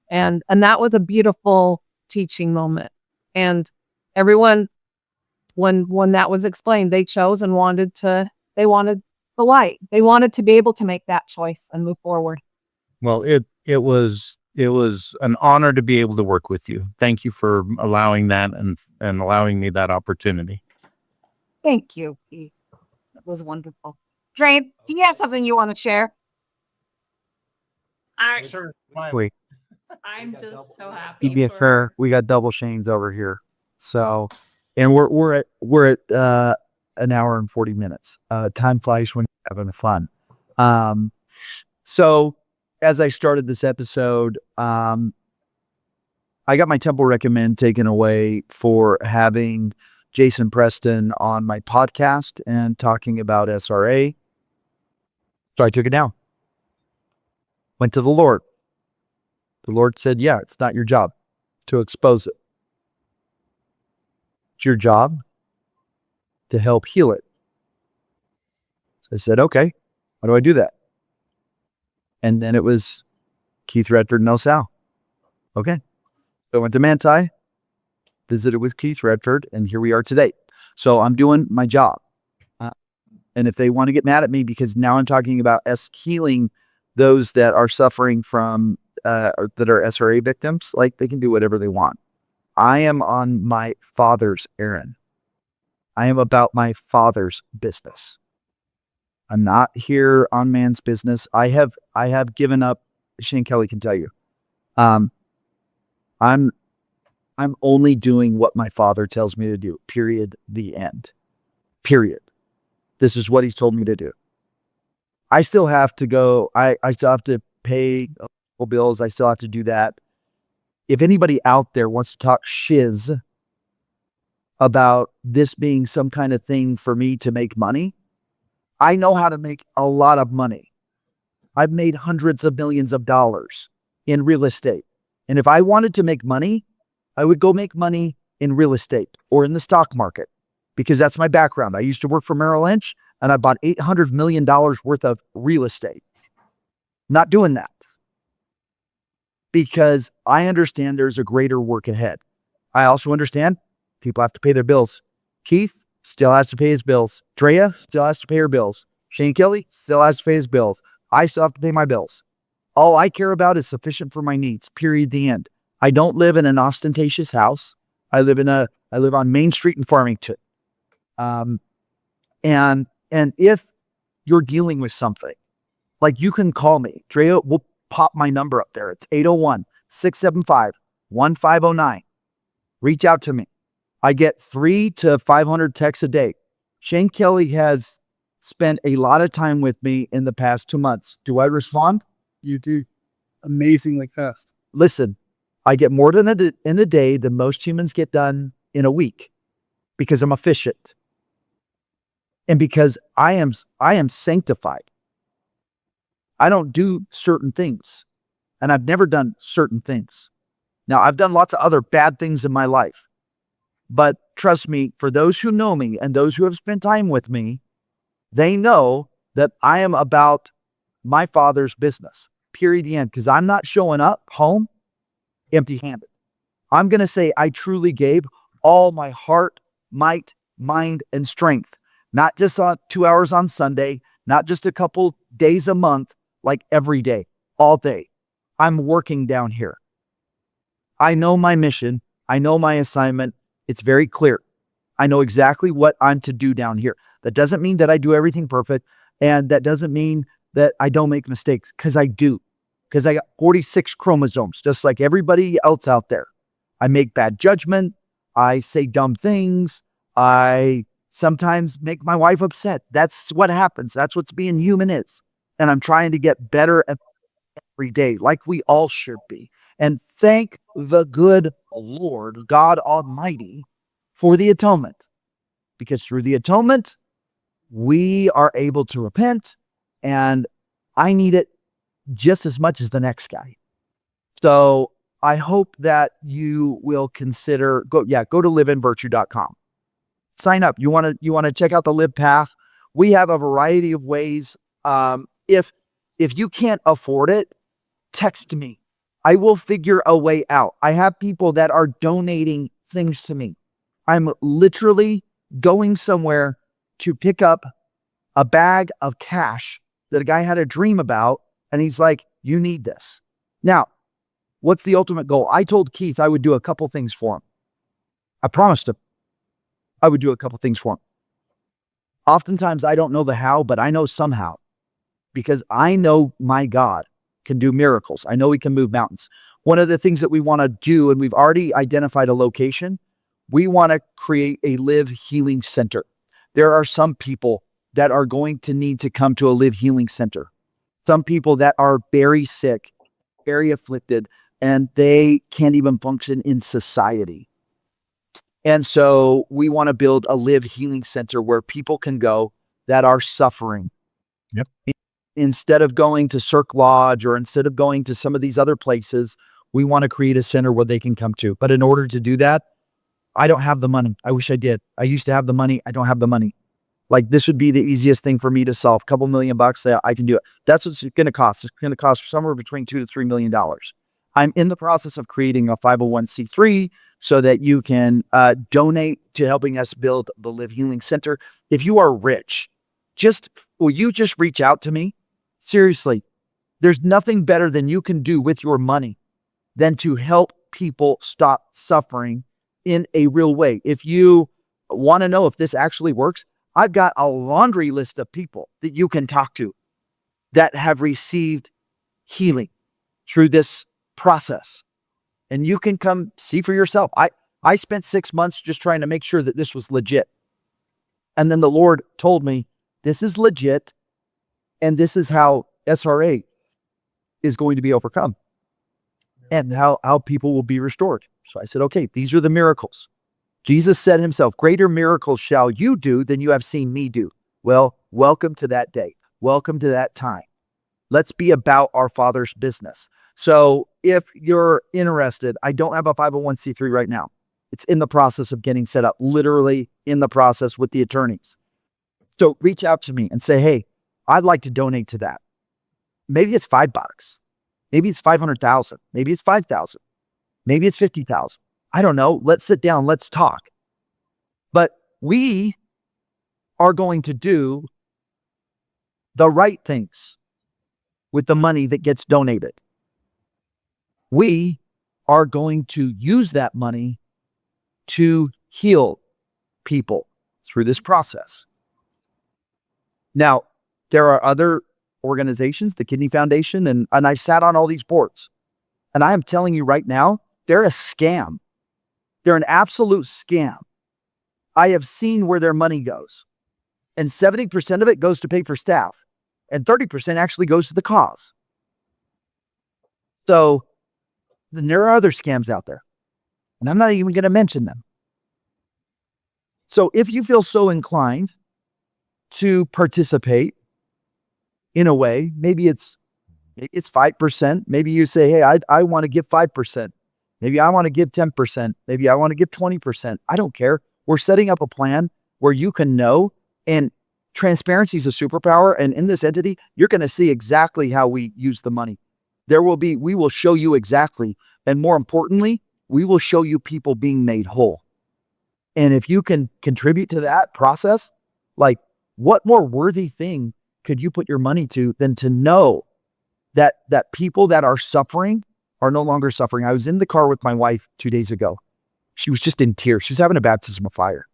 And that was a beautiful teaching moment. And everyone, when that was explained, they chose and they wanted the light. They wanted to be able to make that choice and move forward. Well, it was an honor to be able to work with you. Thank you for allowing that and allowing me that opportunity. Thank you. It was wonderful. Drain, do you have something you want to share? Sure. Wait, I'm just so happy. be fair. We got double Shanes over here. So, and we're at an hour and 40 minutes. Time flies when you're having fun. So as I started this episode, I got my temple recommend taken away for having Jason Preston on my podcast and talking about SRA. So I took it down. Went to the Lord. The Lord said, yeah, it's not your job to expose it. It's your job to help heal it. So I said, okay, how do I do that? And then it was Keith Redford and El Sal. Okay. So I went to Manti, visited with Keith Redford, and here we are today. So I'm doing my job. And if they want to get mad at me because now I'm talking about us healing those that are suffering from, that are SRA victims, like they can do whatever they want. I am on my Father's errand. I am about my Father's business. I'm not here on man's business. I have given up. Shane Kelly can tell you. I'm only doing what my Father tells me to do. Period. The end. Period. This is what he's told me to do. I still have to go. I still have to pay bills. I still have to do that. If anybody out there wants to talk shiz about this being some kind of thing for me to make money, I know how to make a lot of money. I've made hundreds of millions of dollars in real estate. And if I wanted to make money, I would go make money in real estate or in the stock market, because that's my background. I used to work for Merrill Lynch and I bought $800 million worth of real estate. Not doing that, because I understand there's a greater work ahead. I also understand people have to pay their bills. Keith still has to pay his bills. Drea still has to pay her bills. Shane Kelly still has to pay his bills. I still have to pay my bills. All I care about is sufficient for my needs. Period. The end. I don't live in an ostentatious house. I live on Main Street in Farmington. And if you're dealing with something, like, you can call me. Drea will pop my number up there. It's 801-675-1509. Reach out to me. I get 300 to 500 texts a day. Shane Kelly has spent a lot of time with me in the past 2 months. Do I respond? You do amazingly fast. Listen, I get more in a day than most humans get done in a week, because I'm efficient. And because I am sanctified. I don't do certain things. And I've never done certain things. Now, I've done lots of other bad things in my life. But trust me, for those who know me and those who have spent time with me, they know that I am about my Father's business. Period. The end. Because I'm not showing up home empty-handed. I'm going to say I truly gave all my heart, might, mind, and strength. Not just on 2 hours on Sunday, not just a couple days a month, like every day, all day. I'm working down here. I know my mission. I know my assignment. It's very clear. I know exactly what I'm to do down here. That doesn't mean that I do everything perfect. And that doesn't mean that I don't make mistakes, because I do. Because I got 46 chromosomes, just like everybody else out there. I make bad judgment. I say dumb things. I sometimes make my wife upset. That's what happens. That's what being human is. And I'm trying to get better every day, like we all should be. And thank the good Lord, God Almighty, for the atonement. Because through the atonement, we are able to repent, and I need it just as much as the next guy. So I hope that you will consider, go to liveinvirtue.com. Sign up. You want to check out the Live Path. We have a variety of ways. If you can't afford it, text me. I will figure a way out. I have people that are donating things to me. I'm literally going somewhere to pick up a bag of cash that a guy had a dream about, and he's like, you need this. Now, what's the ultimate goal? I told Keith I would do a couple things for him. I promised him I would do a couple things for him. Oftentimes, I don't know the how, but I know somehow, because I know my God can do miracles. I know he can move mountains. One of the things that we want to do, and we've already identified a location, we want to create a Live Healing Center. There are some people that are going to need to come to a Live Healing Center. Some people that are very sick, very afflicted, and they can't even function in society. And so we want to build a Live Healing Center where people can go that are suffering. Yep. Instead of going to Cirque Lodge or instead of going to some of these other places, we want to create a center where they can come to. But in order to do that, I don't have the money. I wish I did. I used to have the money. I don't have the money. Like, this would be the easiest thing for me to solve. Couple $1,000,000, I can do it. That's what it's going to cost. It's going to cost somewhere between $2 to $3 million. I'm in the process of creating a 501c3 so that you can donate to helping us build the Live Healing Center. If you are rich, will you just reach out to me? Seriously, there's nothing better than you can do with your money than to help people stop suffering in a real way. If you want to know if this actually works, I've got a laundry list of people that you can talk to that have received healing through this process. And you can come see for yourself. I spent 6 months just trying to make sure that this was legit. And then the Lord told me, this is legit, and this is how SRA is going to be overcome and how people will be restored. So I said, okay, these are the miracles. Jesus said himself, greater miracles shall you do than you have seen me do. Well, welcome to that day. Welcome to that time. Let's be about our Father's business. So if you're interested, I don't have a 501c3 right now. It's in the process of getting set up, literally in the process with the attorneys. So reach out to me and say, hey, I'd like to donate to that. Maybe it's $5. Maybe it's 500,000. Maybe it's 5,000. Maybe it's 50,000. I don't know. Let's sit down. Let's talk. But we are going to do the right things with the money that gets donated. We are going to use that money to heal people through this process. Now, there are other organizations, the Kidney Foundation, and I've sat on all these boards. And I am telling you right now, they're a scam. They're an absolute scam. I have seen where their money goes. And 70% of it goes to pay for staff. And 30% actually goes to the cause. So then there are other scams out there. And I'm not even going to mention them. So if you feel so inclined to participate in a way, maybe it's 5%. Maybe you say, hey, I want to give 5%. Maybe I want to give 10%. Maybe I want to give 20%. I don't care. We're setting up a plan where you can know, and transparency is a superpower. And in this entity, you're going to see exactly how we use the money. We will show you exactly. And more importantly, we will show you people being made whole. And if you can contribute to that process, like, what more worthy thing could you put your money to than to know that people that are suffering are no longer suffering? I was in the car with my wife 2 days ago. She was just in tears. She was having a baptism of fire.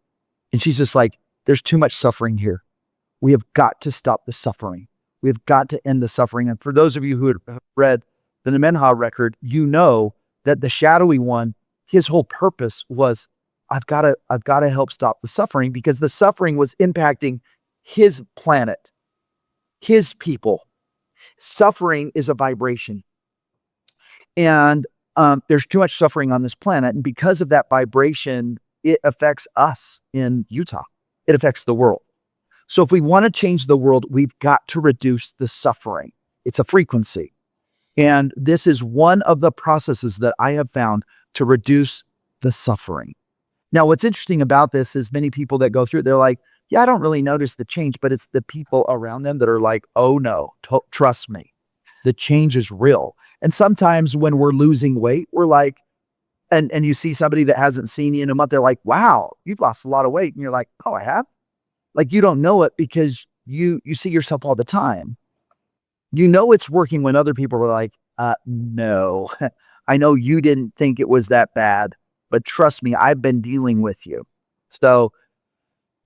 And she's just like, there's too much suffering here. We have got to stop the suffering. We have got to end the suffering. And for those of you who have read the Nemenha record, you know that the shadowy one, his whole purpose was, I've got to help stop the suffering, because the suffering was impacting his planet, his people. Suffering is a vibration. And there's too much suffering on this planet. And because of that vibration, it affects us in Utah. It affects the world. So if we want to change the world, we've got to reduce the suffering. It's a frequency. And this is one of the processes that I have found to reduce the suffering. Now, what's interesting about this is many people that go through it, they're like, yeah, I don't really notice the change, but it's the people around them that are like, oh no, trust me, the change is real. And sometimes when we're losing weight, we're like, and you see somebody that hasn't seen you in a month, they're like, wow, you've lost a lot of weight. And you're like, oh, I have? Like, you don't know it because you see yourself all the time. You know it's working when other people are like, no, I know you didn't think it was that bad, but trust me, I've been dealing with you. So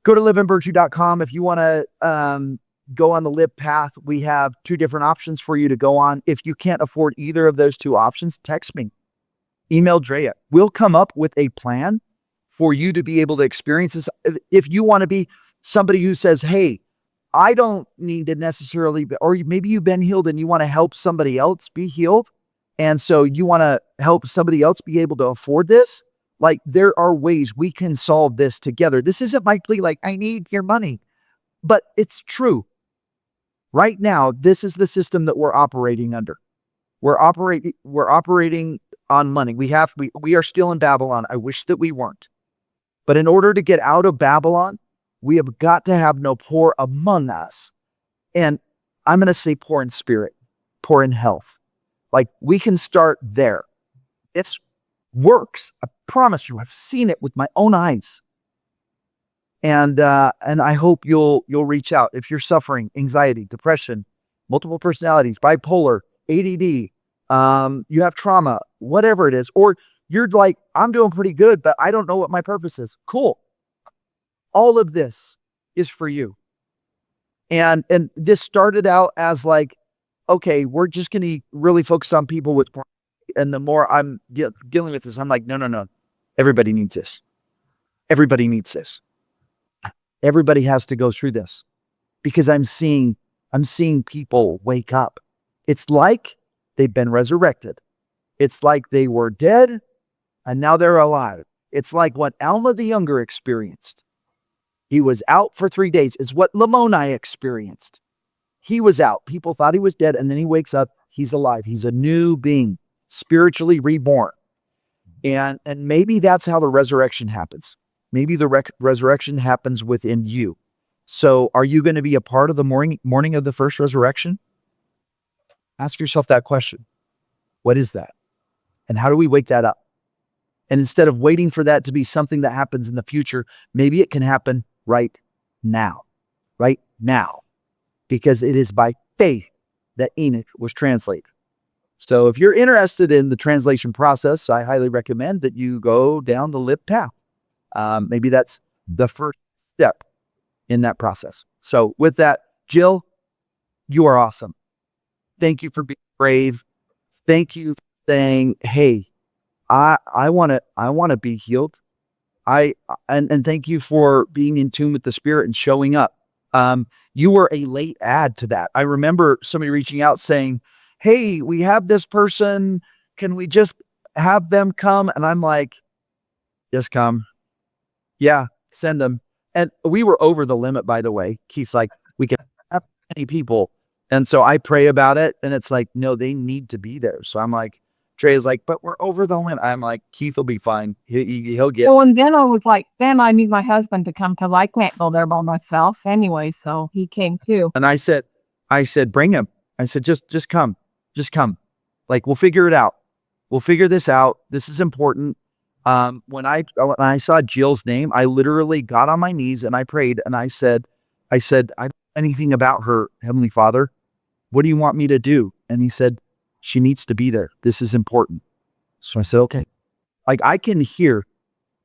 go to liveinvirtue.com. If you want to go on the live path, we have 2 different options for you to go on. If you can't afford either of those 2 options, text me, email Drea. We'll come up with a plan for you to be able to experience this. If you want to be somebody who says, hey, I don't need to necessarily, or maybe you've been healed and you want to help somebody else be healed. And so you want to help somebody else be able to afford this. Like, there are ways we can solve this together. This isn't my plea, like, I need your money, but it's true. Right now, this is the system that we're operating under. We're operating on money. We are still in Babylon. I wish that we weren't. But in order to get out of Babylon, we have got to have no poor among us. And I'm going to say poor in spirit, poor in health. Like, we can start there. It's works. I promise you, I've seen it with my own eyes. And I hope you'll reach out if you're suffering anxiety, depression, multiple personalities, bipolar, ADD, you have trauma, whatever it is, or you're like, I'm doing pretty good, but I don't know what my purpose is. Cool. All of this is for you. And this started out as like, okay, we're just going to really focus on people with, and the more I'm dealing with this, I'm like, no. Everybody needs this. Everybody needs this. Everybody has to go through this, because I'm seeing people wake up. It's like they've been resurrected. It's like they were dead and now they're alive. It's like what Alma the Younger experienced. He was out for 3 days. It's what Lamoni experienced. He was out. People thought he was dead, and then he wakes up. He's alive. He's a new being, spiritually reborn. And maybe that's how the resurrection happens. Maybe the resurrection happens within you. So are you going to be a part of the morning of the first resurrection? Ask yourself that question. What is that? And how do we wake that up? And instead of waiting for that to be something that happens in the future, maybe it can happen right now. Right now. Because it is by faith that Enoch was translated. So if you're interested in the translation process, I highly recommend that you go down the lib path. Maybe that's the first step in that process. So with that, Jill, you are awesome. Thank you for being brave. Thank you for saying, hey, I want to be healed. And thank you for being in tune with the Spirit and showing up. You were a late add to that. I remember somebody reaching out saying, hey, we have this person. Can we just have them come? And I'm like, just come. Yeah, send them. And we were over the limit, by the way. Keith's like, we can have many people. And so I pray about it, and it's like, no, they need to be there. So I'm like, Trey's like, but we're over the limit. I'm like, Keith will be fine. He'll get. Well, and then I was like, then I need my husband to come because I can't go there by myself anyway. So he came too. And I said, bring him. I said, just come. Just come. Like, we'll figure it out. We'll figure this out. This is important. When I saw Jill's name, I literally got on my knees and I prayed and I said, I don't know anything about her, Heavenly Father. What do you want me to do? And he said, she needs to be there. This is important. So I said, okay. Like, I can hear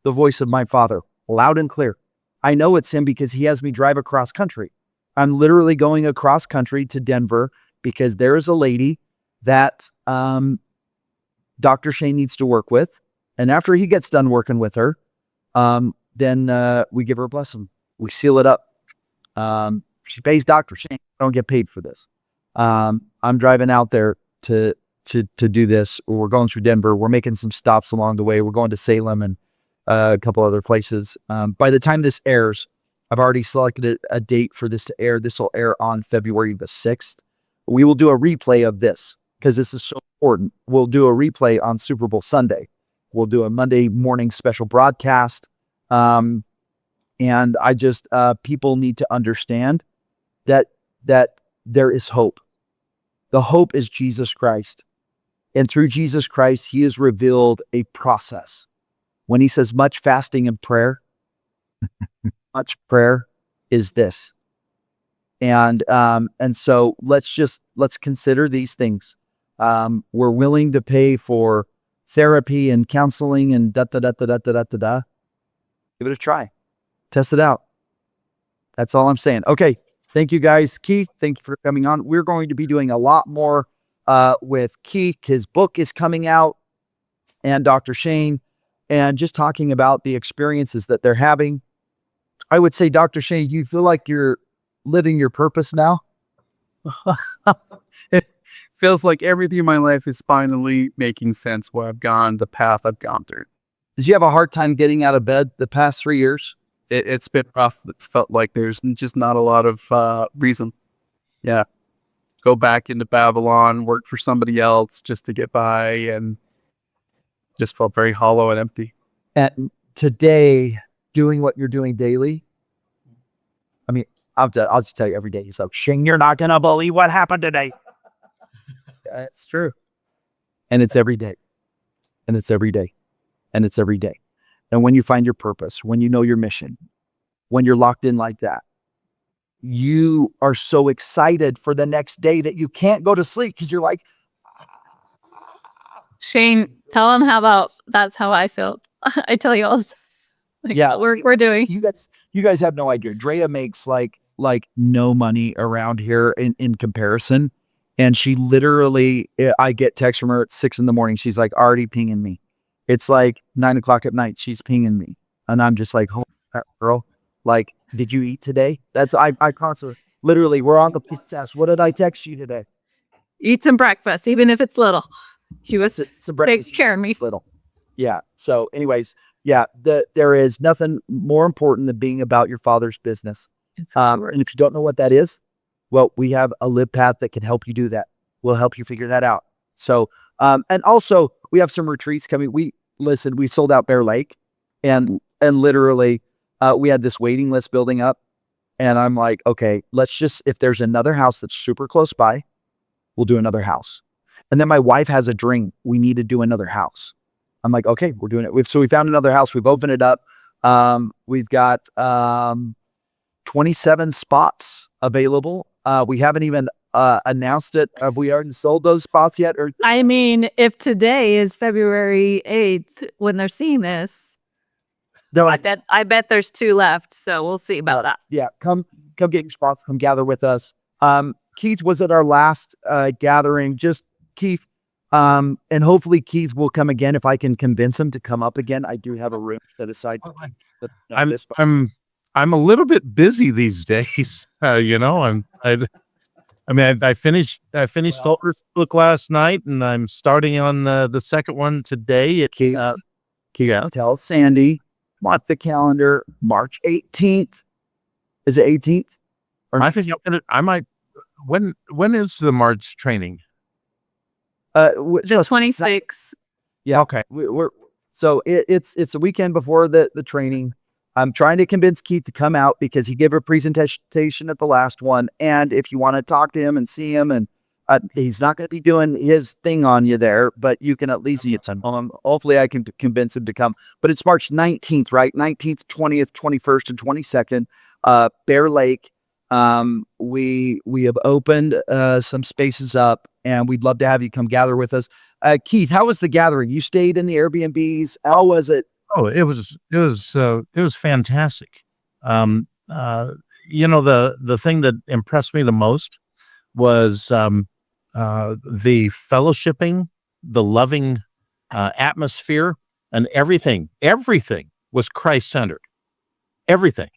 the voice of my Father loud and clear. I know it's him because he has me drive across country. I'm literally going across country to Denver because there is a lady that Dr. Shane needs to work with. And after he gets done working with her, then we give her a blessing. We seal it up. She pays Dr. Shane. I don't get paid for this. I'm driving out there to do this. We're going through Denver. We're making some stops along the way. We're going to Salem and a couple other places. By the time this airs, I've already selected a date for this to air. This will air on February the 6th. We will do a replay of this because this is so important. We'll do a replay on Super Bowl Sunday. We'll do a Monday morning special broadcast. And I just, people need to understand that there is hope. The hope is Jesus Christ. And through Jesus Christ, he has revealed a process. When he says much fasting and prayer, much prayer is this. And so let's consider these things. We're willing to pay for therapy and counseling and da-da-da-da-da-da-da-da. Give it a try. Test it out. That's all I'm saying. Okay. Thank you guys. Keith, thank you for coming on. We're going to be doing a lot more with Keith. His book is coming out, and Dr. Shane, and just talking about the experiences that they're having. I would say, Dr. Shane, do you feel like you're living your purpose now? It feels like everything in my life is finally making sense where I've gone, the path I've gone through. Did you have a hard time getting out of bed the past 3 years? It's been rough. It's felt like there's just not a lot of reason. Yeah. Go back into Babylon, work for somebody else just to get by, and just felt very hollow and empty. And today, doing what you're doing daily. I mean, I'll just tell you every day. He's like, Shing, you're not going to believe what happened today. It's true. And it's every day. And it's every day. And it's every day. And when you find your purpose, when you know your mission, when you're locked in like that, you are so excited for the next day that you can't go to sleep because you're like, Shane, tell him how about that's how I felt. I tell you all this. Like, Yeah. we're doing. you guys have no idea. Drea makes like no money around here in comparison. And she literally, I get text from her at 6 a.m. She's like already pinging me. It's like 9 o'clock at night. She's pinging me. And I'm just like, holy crap, girl, like, did you eat today? I constantly, literally, we're on the test. What did I text you today? Eat some breakfast, even if it's little. He was Some breakfast. takes care of me. It's little. Yeah. So anyways, yeah, there is nothing more important than being about your Father's business. And if you don't know what that is, well, we have a live path that can help you do that. We'll help you figure that out. So, and also we have some retreats coming. We sold out Bear Lake and literally, we had this waiting list building up and I'm like, okay, if there's another house that's super close by, we'll do another house. And then my wife has a dream. We need to do another house. I'm like, okay, we're doing it. So we found another house. We've opened it up. We've got 27 spots available. We haven't even announced it. Have we already sold those spots yet? Or I mean, if today is February 8th, when they're seeing this, no, I bet there's 2 left. So we'll see about that. yeah, come get your spots. Come gather with us. Keith was at our last gathering. Just Keith, and hopefully Keith will come again if I can convince him to come up again. I do have a room set aside. I'm a little bit busy these days. I finished the first book last night, and I'm starting on the second one today. Keith, tell Sandy, mark the calendar, March 18th. Is it 18th? I think I might. When is the March training? The 26. Yeah. Okay. It's a weekend before the training. I'm trying to convince Keith to come out because he gave a presentation at the last one. And if you want to talk to him and see him, and he's not going to be doing his thing on you there, but you can at least get some. Hopefully I can convince him to come. But it's March 19th, right? 19th, 20th, 21st, and 22nd. Bear Lake. We have opened some spaces up, and we'd love to have you come gather with us. Keith, how was the gathering? You stayed in the Airbnbs. How was it? Oh, it was fantastic. The thing that impressed me the most was the fellowshipping, the loving atmosphere, and everything was Christ-centered. Everything.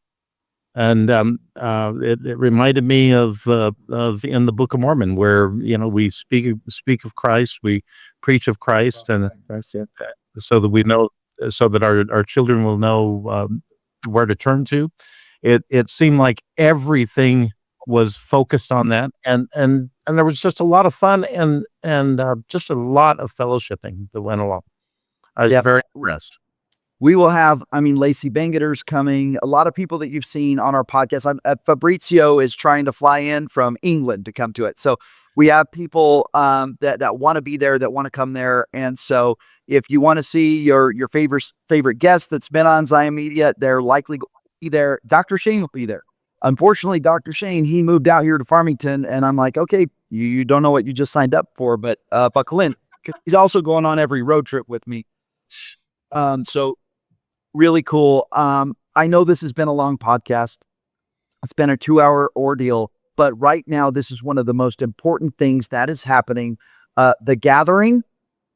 And it reminded me of in the Book of Mormon, where we speak of Christ, we preach of Christ, and so that we know, so that our children will know where to turn to. It seemed like everything was focused on that, and there was just a lot of fun and just a lot of fellowshipping that went along. I was very impressed. We will have, Lacey Bangeter's coming. A lot of people that you've seen on our podcast. Fabrizio is trying to fly in from England to come to it. So we have people that want to be there, that want to come there. And so if you want to see your favorite guest that's been on Zion Media, they're likely going to be there. Dr. Shane will be there. Unfortunately, Dr. Shane, he moved out here to Farmington, and I'm like, okay, you don't know what you just signed up for, but buckle in. He's also going on every road trip with me. So really cool. I know this has been a long podcast. It's been a 2-hour ordeal, but right now this is one of the most important things that is happening. The gathering,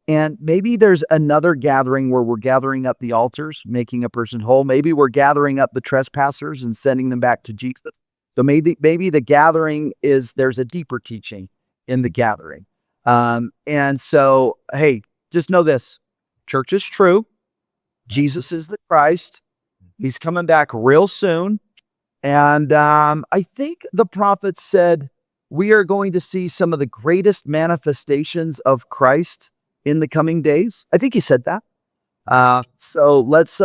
and maybe there's another gathering where we're gathering up the altars, making a person whole. Maybe we're gathering up the trespassers and sending them back to Jesus. So maybe the gathering there's a deeper teaching in the gathering. And so, hey, just know this. Church is true. Jesus is the Christ. He's coming back real soon. And I think the prophet said we are going to see some of the greatest manifestations of Christ in the coming days. I think he said that. So let's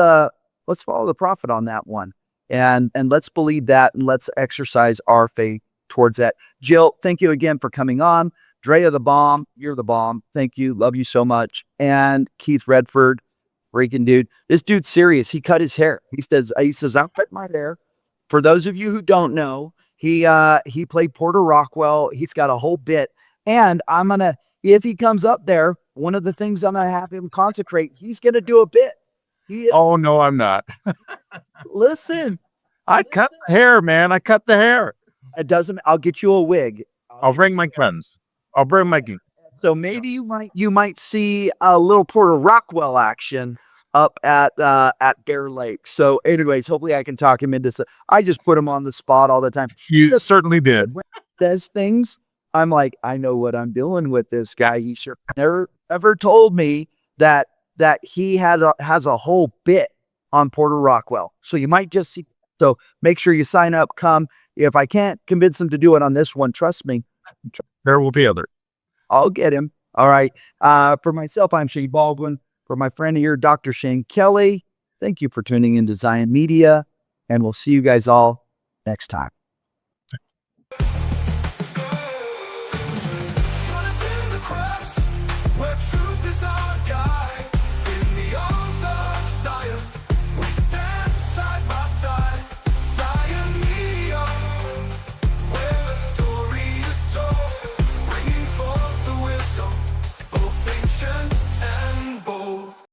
let's follow the prophet on that one. And let's believe that, and let's exercise our faith towards that. Jill, thank you again for coming on. Drea the bomb, you're the bomb. Thank you. Love you so much. And Keith Redford, freaking dude. This dude's serious. He cut his hair. He says, I'll cut my hair. For those of you who don't know, he played Porter Rockwell. He's got a whole bit. And if he comes up there, one of the things I'm gonna have him consecrate, he's gonna do a bit. Oh no, I'm not. Listen, I cut the hair, man. I cut the hair. it doesn't. I'll get you a wig. I'll bring my guns. I'll bring my gun. So maybe you might see a little Porter Rockwell action up at Bear Lake. So anyways, hopefully I can talk him into. I just put him on the spot all the time. You certainly did. When he says things, I'm like, I know what I'm doing with this guy. He sure never ever told me that he has a whole bit on Porter Rockwell. So you might just see. So make sure you sign up. Come. If I can't convince him to do it on this one, trust me, There will be others. I'll get him. All right. For myself, I'm Shane Baldwin. For my friend here, Dr. Shane Kelly, thank you for tuning into Zion Media, and we'll see you guys all next time.